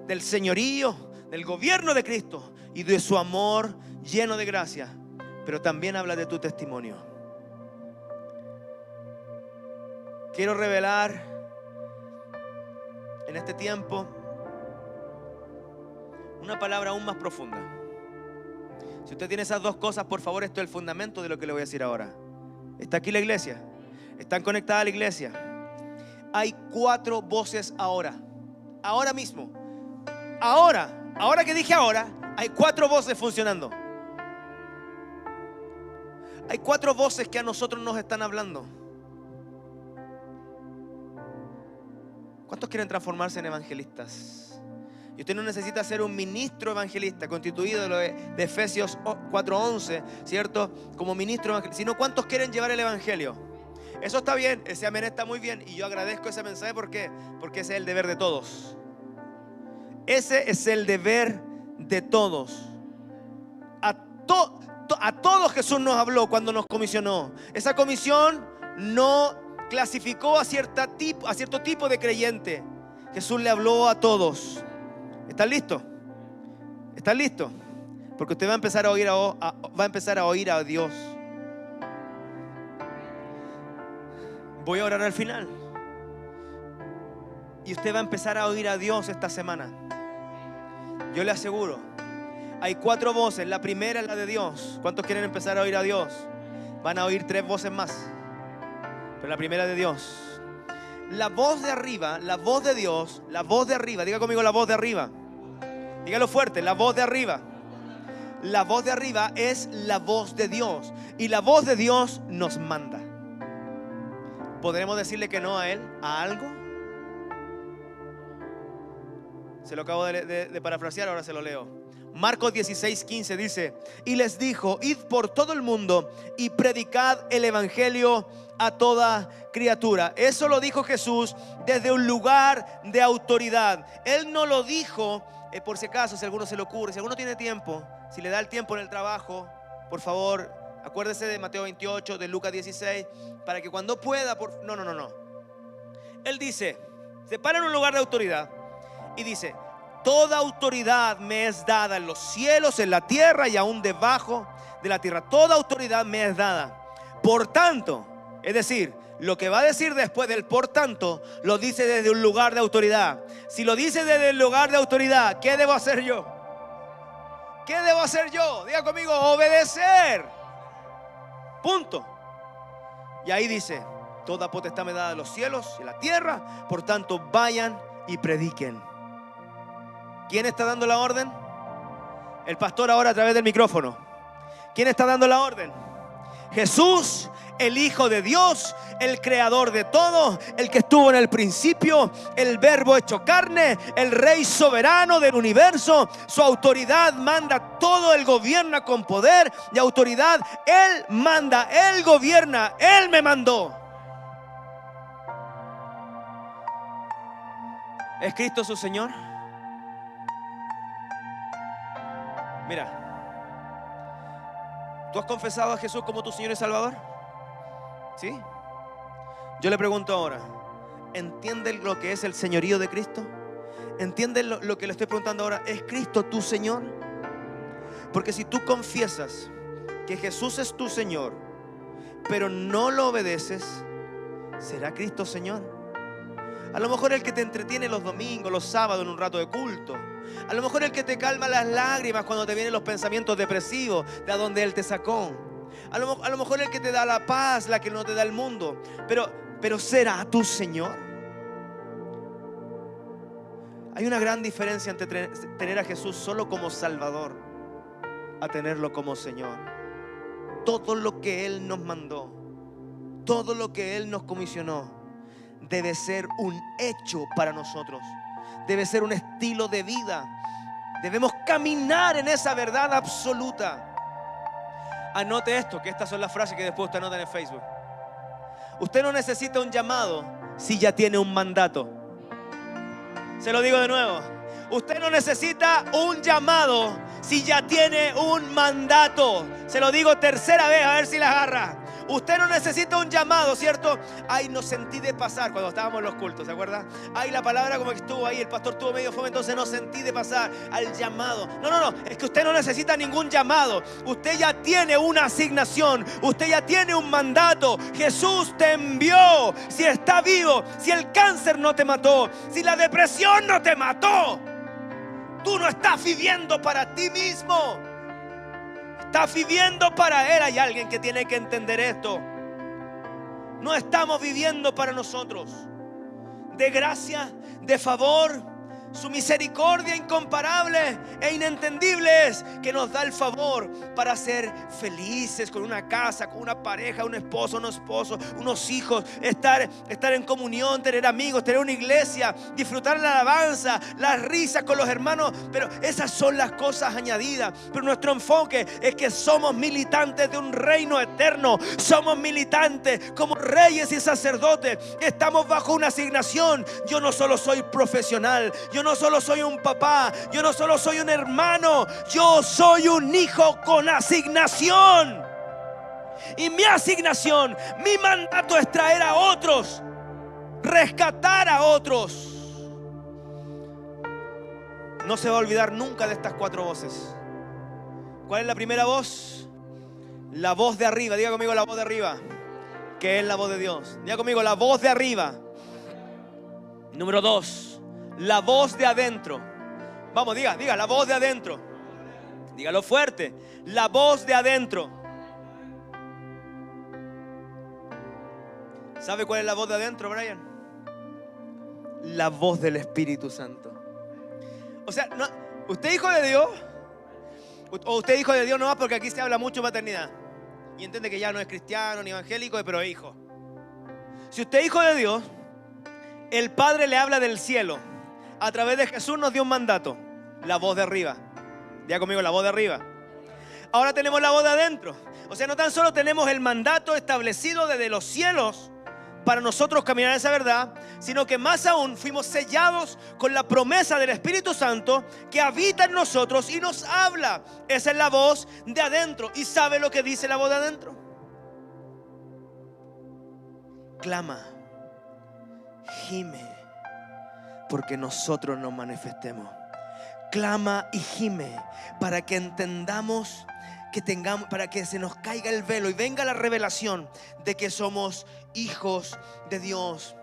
del señorío, del gobierno de Cristo y de su amor lleno de gracia. Pero también habla de tu testimonio. Quiero revelar en este tiempo una palabra aún más profunda. Si usted tiene esas 2 cosas, por favor, esto es el fundamento de lo que le voy a decir ahora. ¿Está aquí la iglesia? ¿Están conectadas a la iglesia? Hay 4 voces ahora mismo. Ahora que dije ahora, hay 4 voces funcionando. Hay 4 voces que a nosotros nos están hablando. ¿Cuántos quieren transformarse en evangelistas? Y usted no necesita ser un ministro evangelista constituido de Efesios 4:11, ¿cierto? Como ministro evangelista, sino ¿cuántos quieren llevar el evangelio? Eso está bien, ese amén está muy bien, y yo agradezco ese mensaje. ¿Por qué? Porque ese es el deber de todos. Ese es el deber de todos. A todos Jesús nos habló cuando nos comisionó. Esa comisión no clasificó a cierto tipo de creyente. Jesús le habló a todos. ¿Están listos? ¿Están listos? Porque usted va a empezar a oír a Dios. Voy a orar al final. Y usted va a empezar a oír a Dios esta semana. Yo le aseguro. Hay 4 voces. La primera es la de Dios. ¿Cuántos quieren empezar a oír a Dios? Van a oír 3 voces más. Pero la primera es de Dios. La voz de arriba, la voz de Dios, la voz de arriba. Diga conmigo la voz de arriba. Dígalo fuerte, la voz de arriba. La voz de arriba es la voz de Dios. Y la voz de Dios nos manda. ¿Podremos decirle que no a Él? ¿A algo? Se lo acabo de parafrasear, ahora se lo leo. Marcos 16:15 dice: y les dijo: id por todo el mundo y predicad el evangelio a toda criatura. Eso lo dijo Jesús desde un lugar de autoridad. Él no lo dijo por si acaso, si a alguno se le ocurre, si alguno tiene tiempo, si le da el tiempo en el trabajo, por favor, acuérdese de Mateo 28, de Lucas 16, para que cuando pueda, no. Él dice, se para en un lugar de autoridad y dice: toda autoridad me es dada en los cielos, en la tierra y aún debajo de la tierra. Toda autoridad me es dada. Por tanto, es decir, lo que va a decir después del por tanto, lo dice desde un lugar de autoridad. Si lo dice desde el lugar de autoridad, ¿qué debo hacer yo? ¿Qué debo hacer yo? Diga conmigo: obedecer. Punto. Y ahí dice: toda potestad me da de los cielos y la tierra, por tanto vayan y prediquen. ¿Quién está dando la orden? El pastor ahora a través del micrófono. ¿Quién está dando la orden? Jesús, el Hijo de Dios, el creador de todo, el que estuvo en el principio, el verbo hecho carne, el rey soberano del universo. Su autoridad manda todo, él gobierna con poder y autoridad. Él manda, él gobierna, él me mandó. ¿Es Cristo su Señor? Mira, ¿tú has confesado a Jesús como tu Señor y Salvador? ¿Sí? Yo le pregunto ahora, ¿entiendes lo que es el señorío de Cristo? ¿Entiendes lo que le estoy preguntando ahora? ¿Es Cristo tu Señor? Porque si tú confiesas que Jesús es tu Señor, pero no lo obedeces, ¿será Cristo Señor? A lo mejor el que te entretiene los domingos, los sábados en un rato de culto. A lo mejor el que te calma las lágrimas cuando te vienen los pensamientos depresivos de a donde Él te sacó. A lo mejor el que te da la paz, la que no te da el mundo. Pero ¿será tu Señor? Hay una gran diferencia entre tener a Jesús solo como Salvador a tenerlo como Señor. Todo lo que Él nos mandó, todo lo que Él nos comisionó, debe ser un hecho para nosotros. Debe ser un estilo de vida. Debemos caminar en esa verdad absoluta. Anote esto, que estas son las frases que después usted anota en Facebook. Usted no necesita un llamado si ya tiene un mandato. Se lo digo de nuevo. Usted no necesita un llamado si ya tiene un mandato. Se lo digo tercera vez, a ver si la agarra. Usted no necesita un llamado, ¿cierto? Ay, no sentí de pasar cuando estábamos en los cultos, ¿se acuerda? Ay, la palabra como que estuvo ahí, el pastor estuvo medio fome, entonces no sentí de pasar al llamado. No, es que usted no necesita ningún llamado. Usted ya tiene una asignación, usted ya tiene un mandato. Jesús te envió. Si está vivo, si el cáncer no te mató, si la depresión no te mató, tú no estás viviendo para ti mismo. Estás viviendo para Él. Hay alguien que tiene que entender esto. No estamos viviendo para nosotros. De gracia, de favor, su misericordia incomparable e inentendible es que nos da el favor para ser felices con una casa, con una pareja, un esposo, unos hijos, estar en comunión, tener amigos, tener una iglesia, disfrutar la alabanza, las risas con los hermanos. Pero esas son las cosas añadidas. Pero nuestro enfoque es que somos militantes de un reino eterno. Somos militantes como reyes y sacerdotes. Estamos bajo una asignación. Yo no solo soy profesional, yo no solo soy un papá, yo no solo soy un hermano, yo soy un hijo con asignación. Y mi asignación, mi mandato es traer a otros, rescatar a otros. No se va a olvidar nunca de estas 4 voces. ¿Cuál es la primera voz? La voz de arriba. Diga conmigo la voz de arriba, que es la voz de Dios. Diga conmigo la voz de arriba. Número 2, la voz de adentro. Vamos, diga la voz de adentro. Dígalo fuerte, la voz de adentro. ¿Sabe cuál es la voz de adentro, Brian? La voz del Espíritu Santo. O sea, no, ¿usted es hijo de Dios? ¿O usted es hijo de Dios nomás porque aquí se habla mucho de paternidad? Y entiende que ya no es cristiano ni evangélico, pero es hijo. Si usted es hijo de Dios, el Padre le habla del cielo. A través de Jesús nos dio un mandato. La voz de arriba. Diga conmigo, la voz de arriba. Ahora tenemos la voz de adentro. O sea, no tan solo tenemos el mandato establecido desde los cielos para nosotros caminar en esa verdad, sino que más aún fuimos sellados con la promesa del Espíritu Santo que habita en nosotros y nos habla. Esa es la voz de adentro. ¿Y sabe lo que dice la voz de adentro? Clama, gime, porque nosotros nos manifestemos. Clama y gime para que entendamos, que tengamos, para que se nos caiga el velo y venga la revelación de que somos hijos de Dios.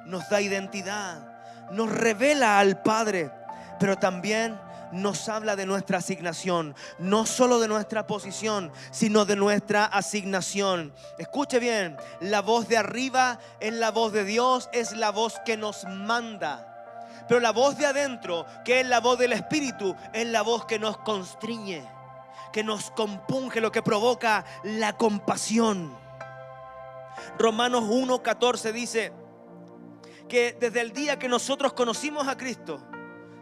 Nos da identidad, nos revela al Padre, pero también nos habla de nuestra asignación, no solo de nuestra posición, sino de nuestra asignación. Escuche bien, la voz de arriba es la voz de Dios, es la voz que nos manda. Pero la voz de adentro, que es la voz del Espíritu, es la voz que nos constriñe, que nos compunge, lo que provoca la compasión. Romanos 1:14 dice que desde el día que nosotros conocimos a Cristo,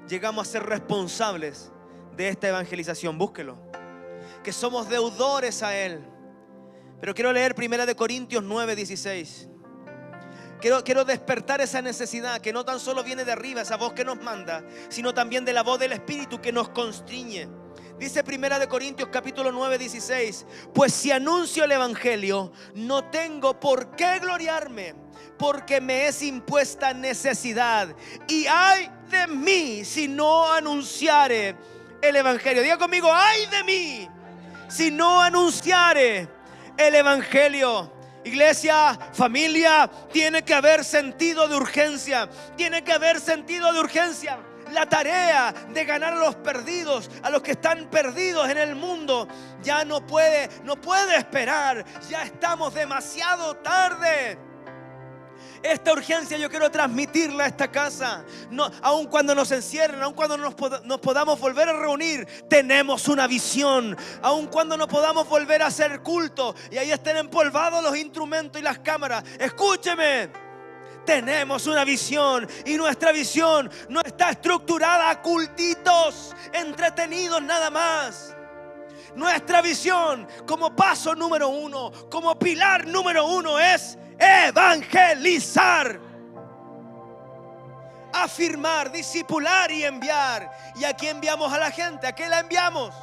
llegamos a ser responsables de esta evangelización. Búsquelo. Que somos deudores a Él. Pero quiero leer 1 Corintios 9:16. Quiero despertar esa necesidad que no tan solo viene de arriba, esa voz que nos manda, sino también de la voz del Espíritu que nos constriñe. Dice 1 Corintios capítulo 9:16: pues si anuncio el Evangelio, no tengo por qué gloriarme, porque me es impuesta necesidad. Y ay de mí si no anunciare el Evangelio. Diga conmigo, ay de mí si no anunciare el Evangelio. Iglesia, familia, tiene que haber sentido de urgencia. Tiene que haber sentido de urgencia. La tarea de ganar a los perdidos, a los que están perdidos en el mundo, ya no puede esperar. Ya estamos demasiado tarde. Esta urgencia yo quiero transmitirla a esta casa. No, aun cuando nos encierren, aun cuando nos podamos volver a reunir, tenemos una visión. Aun cuando no podamos volver a hacer culto y ahí estén empolvados los instrumentos y las cámaras, escúcheme, tenemos una visión. Y nuestra visión no está estructurada a cultitos entretenidos nada más. Nuestra visión como paso número 1, como pilar número 1 es evangelizar, afirmar, discipular y enviar. ¿Y a quién enviamos a la gente? ¿A qué la enviamos?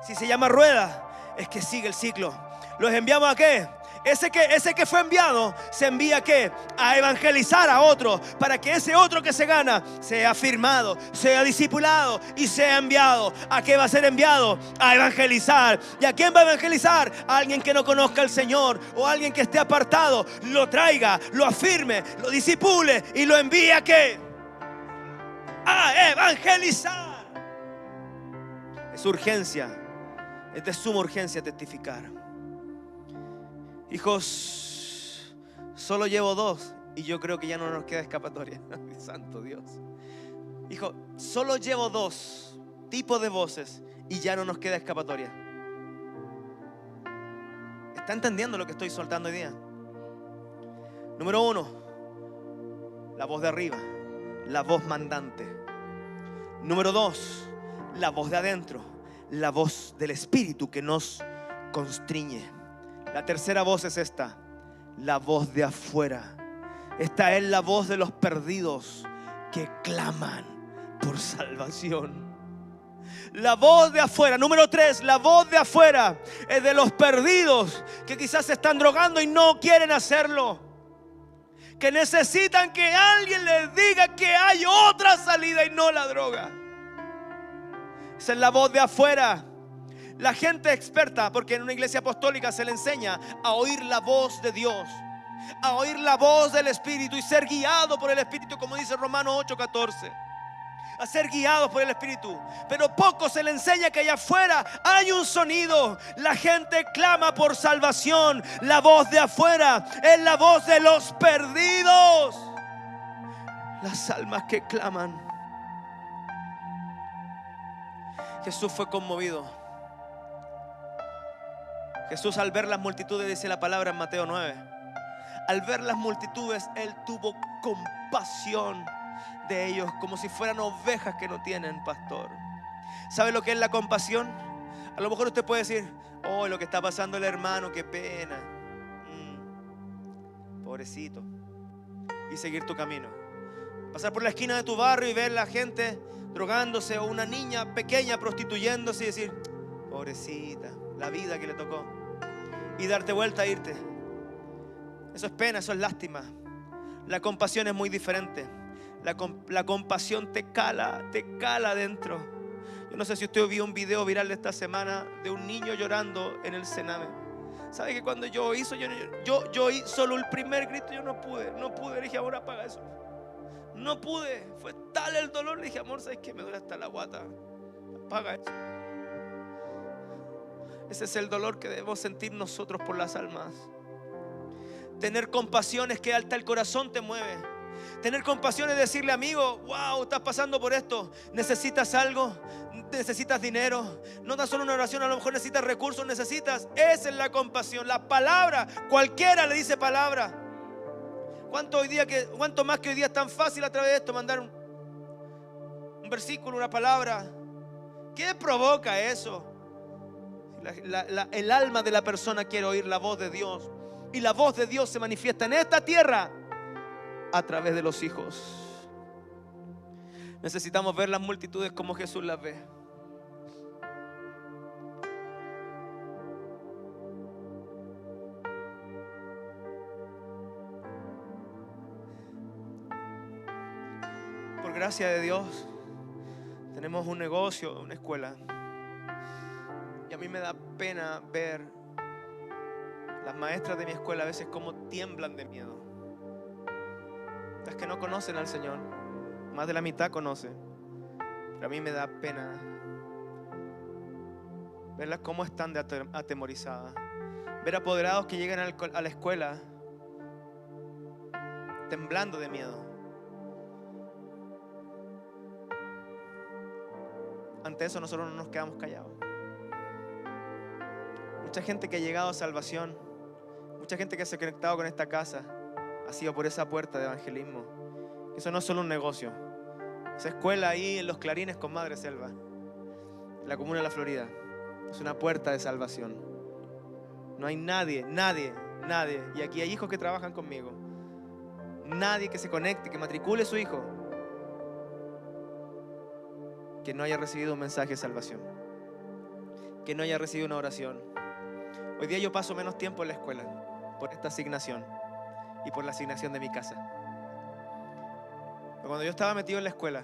Si se llama rueda, es que sigue el ciclo. ¿Los enviamos a qué? Ese que fue enviado se envía ¿a qué? A evangelizar a otro, para que ese otro que se gana sea afirmado, sea discipulado y sea enviado. ¿A qué va a ser enviado? A evangelizar. ¿Y a quién va a evangelizar? A alguien que no conozca al Señor o a alguien que esté apartado. Lo traiga, lo afirme, lo discipule y lo envíe ¿a qué? A evangelizar. Es urgencia, es de suma urgencia testificar. Hijos, solo llevo 2 y yo creo que ya no nos queda escapatoria. Santo Dios. Hijo, solo llevo 2 tipos de voces y ya no nos queda escapatoria. ¿Está entendiendo lo que estoy soltando hoy día? Número 1, la voz de arriba, la voz mandante. Número 2, la voz de adentro, la voz del Espíritu que nos constriñe. La tercera voz es esta, la voz de afuera. Esta es la voz de los perdidos que claman por salvación. La voz de afuera. Número 3, la voz de afuera es de los perdidos que quizás se están drogando y no quieren hacerlo, que necesitan que alguien les diga que hay otra salida y no la droga. Esa es la voz de afuera. La gente experta, porque en una iglesia apostólica se le enseña a oír la voz de Dios, a oír la voz del Espíritu y ser guiado por el Espíritu, como dice Romanos 8:14. A ser guiados por el Espíritu. Pero poco se le enseña que allá afuera hay un sonido. La gente clama por salvación. La voz de afuera es la voz de los perdidos, las almas que claman. Jesús fue conmovido. Jesús, al ver las multitudes, dice la palabra en Mateo 9, al ver las multitudes, Él tuvo compasión de ellos, como si fueran ovejas que no tienen pastor. ¿Sabe lo que es la compasión? A lo mejor usted puede decir: oh, lo que está pasando el hermano, qué pena, pobrecito, y seguir tu camino. Pasar por la esquina de tu barrio y ver la gente drogándose, o una niña pequeña prostituyéndose y decir: pobrecita, la vida que le tocó, y darte vuelta e irte. Eso es pena, eso es lástima. La compasión es muy diferente. La compasión te cala adentro. Yo no sé si usted vio un video viral de esta semana de un niño llorando en el Sename. ¿Sabe que cuando yo oí solo el primer grito, yo no pude? Le dije: amor, apaga eso. No pude, fue tal el dolor. Le dije: amor, ¿sabes qué? Me duele hasta la guata. Apaga eso. Ese es el dolor que debemos sentir nosotros por las almas. Tener compasión es que hasta el corazón te mueve. Tener compasión es decirle: amigo, wow, estás pasando por esto, necesitas algo, necesitas dinero, no tan solo una oración, a lo mejor necesitas recursos, necesitas. Esa es la compasión. La palabra, cualquiera le dice palabra. ¿Cuánto más que hoy día es tan fácil a través de esto mandar un versículo, una palabra? ¿Qué provoca eso? El alma de la persona quiere oír la voz de Dios, y la voz de Dios se manifiesta en esta tierra a través de los hijos. Necesitamos ver las multitudes como Jesús las ve. Por gracia de Dios tenemos un negocio, una escuela, y a mí me da pena ver las maestras de mi escuela a veces como tiemblan de miedo. Las que no conocen al Señor, más de la mitad conoce, pero a mí me da pena verlas cómo están atemorizadas. Ver apoderados que llegan a la escuela temblando de miedo. Ante eso nosotros no nos quedamos callados. Mucha gente que ha llegado a salvación, mucha gente que se ha conectado con esta casa, ha sido por esa puerta de evangelismo. Eso no es solo un negocio. Esa escuela ahí en Los Clarines con Madre Selva, en la comuna de La Florida, es una puerta de salvación. No hay nadie, y aquí hay hijos que trabajan conmigo, nadie que se conecte, que matricule su hijo, que no haya recibido un mensaje de salvación, que no haya recibido una oración. Hoy día yo paso menos tiempo en la escuela por esta asignación y por la asignación de mi casa. Pero cuando yo estaba metido en la escuela,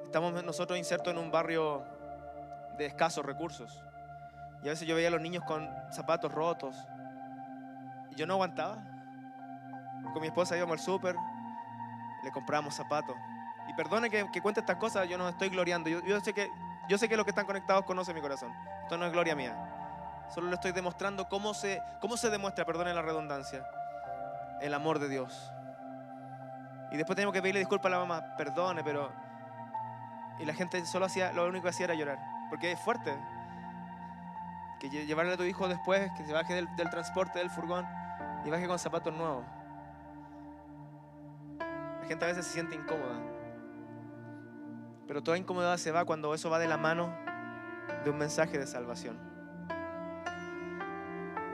estamos nosotros insertos en un barrio de escasos recursos, y a veces yo veía a los niños con zapatos rotos y yo no aguantaba. Con mi esposa íbamos al súper, le comprábamos zapatos. Y perdone que cuente estas cosas, yo no estoy gloriando. Yo sé que los que están conectados conocen mi corazón. Esto no es gloria mía. Solo le estoy demostrando cómo se demuestra, perdone la redundancia, el amor de Dios. Y después tenemos que pedirle disculpas a la mamá, perdone, pero... Y la gente lo único que hacía era llorar, porque es fuerte. Que llevarle a tu hijo después, que se baje del transporte, del furgón, y baje con zapatos nuevos. La gente a veces se siente incómoda, pero toda incomodidad se va cuando eso va de la mano de un mensaje de salvación.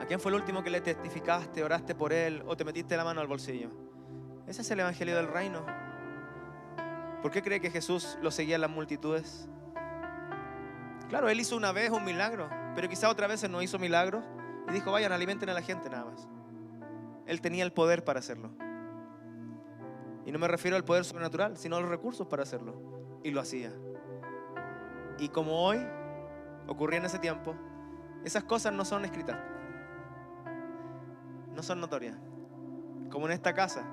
¿A quién fue el último que le testificaste, oraste por él o te metiste la mano al bolsillo? Ese es el evangelio del reino. ¿Por qué cree que Jesús lo seguía en las multitudes? Claro, Él hizo una vez un milagro, pero quizá otra vez Él no hizo milagros y dijo: vayan, alimenten a la gente nada más. Él tenía el poder para hacerlo. Y no me refiero al poder sobrenatural, sino a los recursos para hacerlo. Y lo hacía. Y como hoy ocurría en ese tiempo, esas cosas no son escritas, no son notorias. Como en esta casa,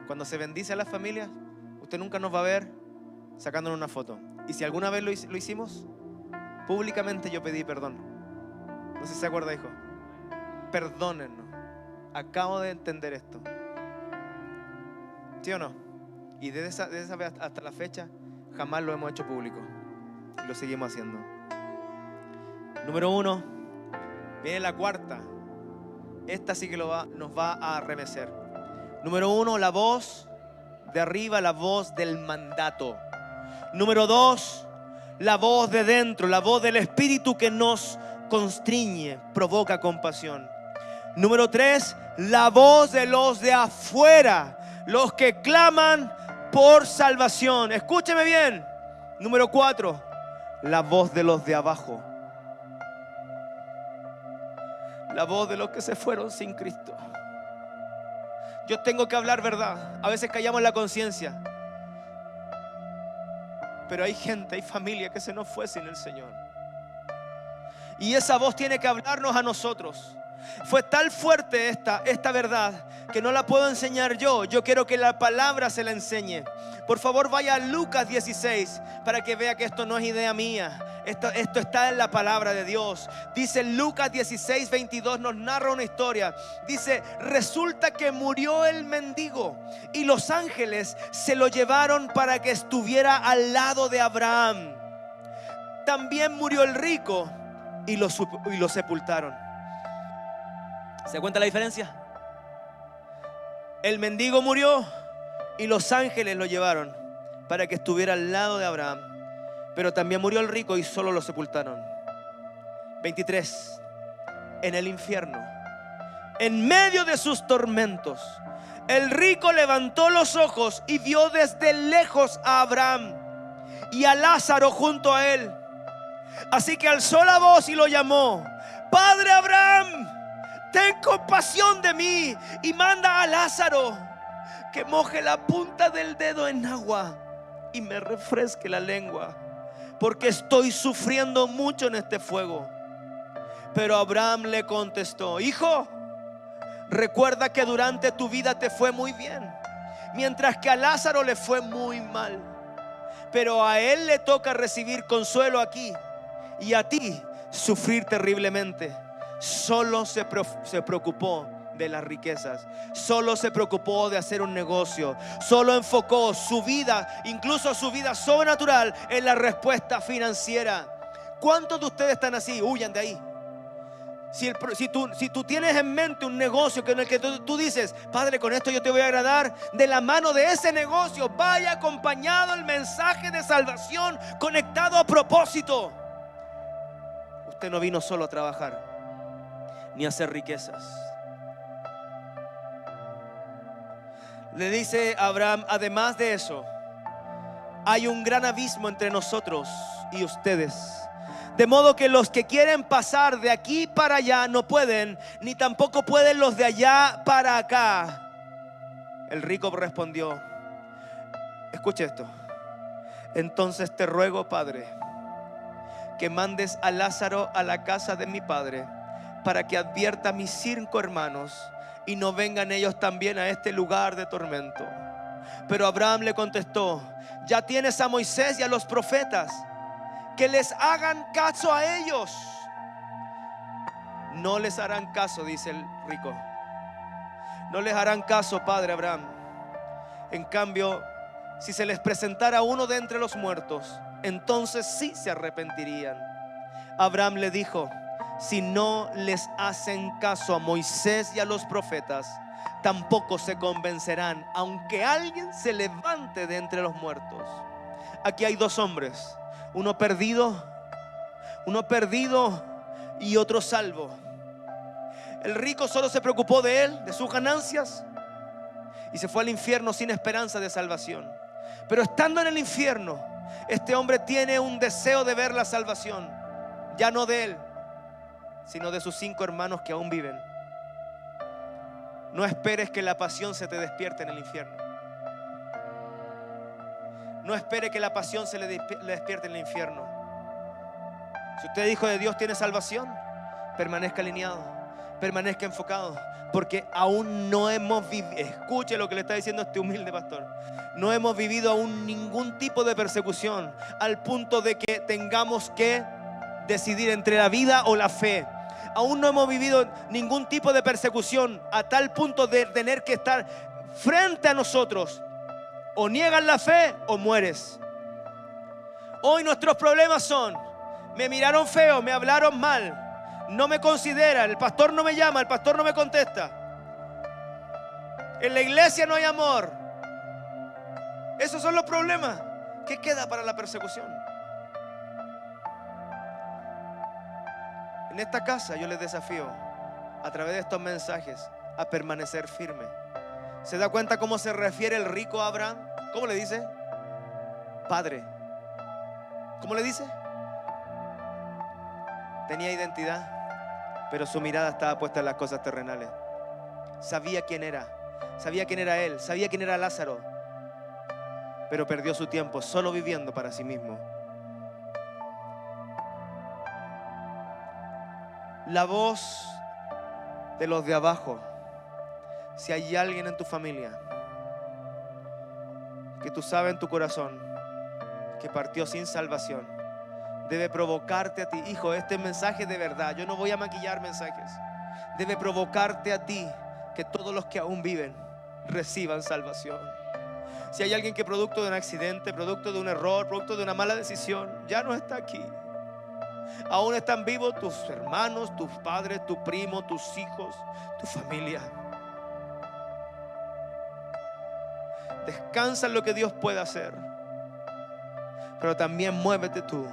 cuando se bendice a las familias, usted nunca nos va a ver sacándonos una foto. Y si alguna vez lo hicimos, públicamente yo pedí perdón. No sé si se acuerda, hijo. Perdónennos. Acabo de entender esto. ¿Sí o no? Y desde esa vez hasta la fecha jamás lo hemos hecho público. Y lo seguimos haciendo. Número 1. Viene la cuarta. Esta sí que nos va a arremecer. Número 1, la voz de arriba, la voz del mandato. Número 2, la voz de dentro, la voz del Espíritu que nos constriñe, provoca compasión. Número 3, la voz de los de afuera, los que claman por salvación. Escúcheme bien. Número 4, la voz de los de abajo, la voz de los que se fueron sin Cristo. Yo tengo que hablar verdad. A veces callamos la conciencia, pero hay gente, hay familia que se nos fue sin el Señor. Y esa voz tiene que hablarnos a nosotros. Fue tan fuerte esta verdad que no la puedo enseñar yo. Yo quiero que la palabra se la enseñe. Por favor, vaya a Lucas 16 para que vea que esto no es idea mía. Esto está en la palabra de Dios. Dice Lucas 16, 22, nos narra una historia. Dice: resulta que murió el mendigo y los ángeles se lo llevaron para que estuviera al lado de Abraham. También murió el rico y lo sepultaron. ¿Se da cuenta la diferencia? El mendigo murió y los ángeles lo llevaron para que estuviera al lado de Abraham. Pero también murió el rico y solo lo sepultaron. 23. En el infierno, en medio de sus tormentos, el rico levantó los ojos y vio desde lejos a Abraham y a Lázaro junto a él. Así que alzó la voz y lo llamó: Padre Abraham, ten compasión de mí y manda a Lázaro que moje la punta del dedo en agua y me refresque la lengua, porque estoy sufriendo mucho en este fuego. Pero Abraham le contestó: hijo, recuerda que durante tu vida te fue muy bien, mientras que a Lázaro le fue muy mal. Pero a él le toca recibir consuelo aquí y a ti sufrir terriblemente. Solo se preocupó de las riquezas, solo se preocupó de hacer un negocio, solo enfocó su vida, incluso su vida sobrenatural, en la financiera. ¿Cuántos de ustedes están así? Huyan de ahí. Si tú tienes en mente un negocio en el que tú dices: Padre, con esto yo te voy a agradar, de la mano de ese negocio vaya acompañado el mensaje de salvación conectado a propósito. Usted no vino solo a trabajar ni a hacer riquezas. Le dice Abraham: además de eso, hay un gran abismo entre nosotros y ustedes, de modo que los que quieren pasar de aquí para allá no pueden, ni tampoco pueden los de allá para acá. El rico respondió: escuche esto. Entonces te ruego, Padre, que mandes a Lázaro a la casa de mi padre, para que advierta a mis 5 hermanos y no vengan ellos también a este lugar de tormento. Pero Abraham le contestó: ya tienes a Moisés y a los profetas, que les hagan caso a ellos. No les harán caso, dice el rico. No les harán caso, padre Abraham. En cambio, si se les presentara uno de entre los muertos, entonces sí se arrepentirían. Abraham le dijo: si no les hacen caso a Moisés y a los profetas, tampoco se convencerán, aunque alguien se levante de entre los muertos. Aquí hay 2 hombres, uno perdido y otro salvo. El rico solo se preocupó de él, de sus ganancias, y se fue al infierno sin esperanza de salvación. Pero estando en el infierno, este hombre tiene un deseo de ver la salvación. ya no de él, sino de sus 5 hermanos que aún viven. No esperes que la pasión se te despierte en el infierno. No espere que la pasión se le despierte en el infierno. Si usted es hijo de Dios, tiene salvación, permanezca alineado, permanezca enfocado, porque aún no hemos vivido, escuche lo que le está diciendo este humilde pastor, no hemos vivido aún ningún tipo de persecución al punto de que tengamos que decidir entre la vida o la fe. Aún no hemos vivido ningún tipo de persecución a tal punto de tener que estar frente a nosotros. O niegas la fe o mueres. Hoy nuestros problemas son: me miraron feo, me hablaron mal, no me consideran, el pastor no me llama, el pastor no me contesta, en la iglesia no hay amor. Esos son los problemas. ¿Qué queda para la persecución? En esta casa yo les desafío, a través de estos mensajes, a permanecer firme. ¿Se da cuenta cómo se refiere el rico a Abraham? ¿Cómo le dice? Padre. ¿Cómo le dice? Tenía identidad, pero su mirada estaba puesta en las cosas terrenales. Sabía quién era él, sabía quién era Lázaro, pero perdió su tiempo solo viviendo para sí mismo. La voz de los de abajo. Si hay alguien en tu familia que tú sabes en tu corazón que partió sin salvación, debe provocarte a ti. Hijo, este mensaje de verdad, yo no voy a maquillar mensajes. Debe provocarte a ti que todos los que aún viven reciban salvación. Si hay alguien que producto de un accidente, producto de un error, producto de una mala decisión, ya no está aquí, aún están vivos tus hermanos, tus padres, tu primo, tus hijos, tu familia. Descansa en lo que Dios puede hacer, pero también muévete tú.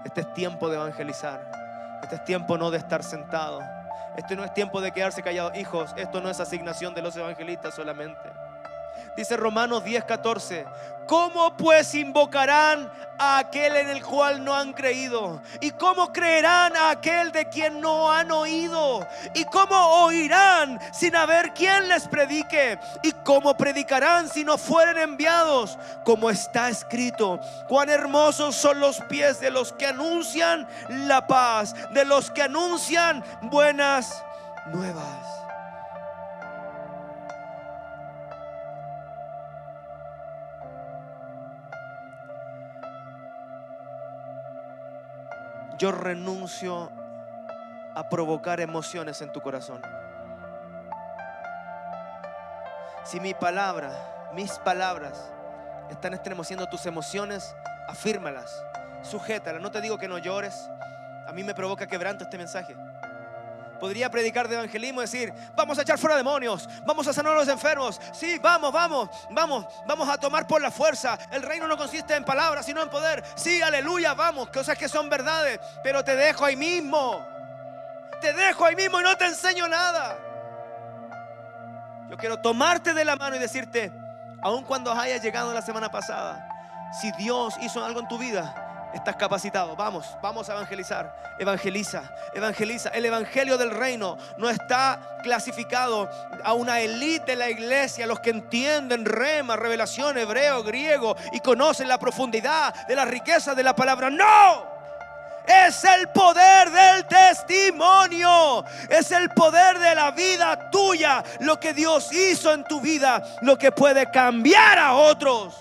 Este es tiempo de evangelizar. Este es tiempo no de estar sentado. Este no es tiempo de quedarse callado. Hijos, esto no es asignación de los evangelistas solamente. Dice Romanos 10:14: ¿cómo pues invocarán a aquel en el cual no han creído? ¿Y cómo creerán a aquel de quien no han oído? ¿Y cómo oirán sin haber quien les predique? ¿Y cómo predicarán si no fueren enviados? Como está escrito: cuán hermosos son los pies de los que anuncian la paz, de los que anuncian buenas nuevas. Yo renuncio a provocar emociones en tu corazón. Si mis palabras están estremeciendo tus emociones, afírmalas, sujétalas. No te digo que no llores. A mí me provoca quebranto este mensaje. Podría predicar de evangelismo y decir: vamos a echar fuera demonios, vamos a sanar a los enfermos. Sí, vamos a tomar por la fuerza. El reino no consiste en palabras, sino en poder. Sí, aleluya, vamos, cosas que son verdades. Pero te dejo ahí mismo. Y no te enseño nada. Yo quiero tomarte de la mano y decirte, aun cuando hayas llegado la semana pasada, si Dios hizo algo en tu vida, estás capacitado. Vamos a evangelizar. Evangeliza. El evangelio del reino no está clasificado a una élite de la iglesia, los que entienden rema, revelación, hebreo, griego y conocen la profundidad de la riqueza de la palabra. ¡No! Es el poder del testimonio. Es el poder de la vida tuya. Lo que Dios hizo en tu vida, lo que puede cambiar a otros.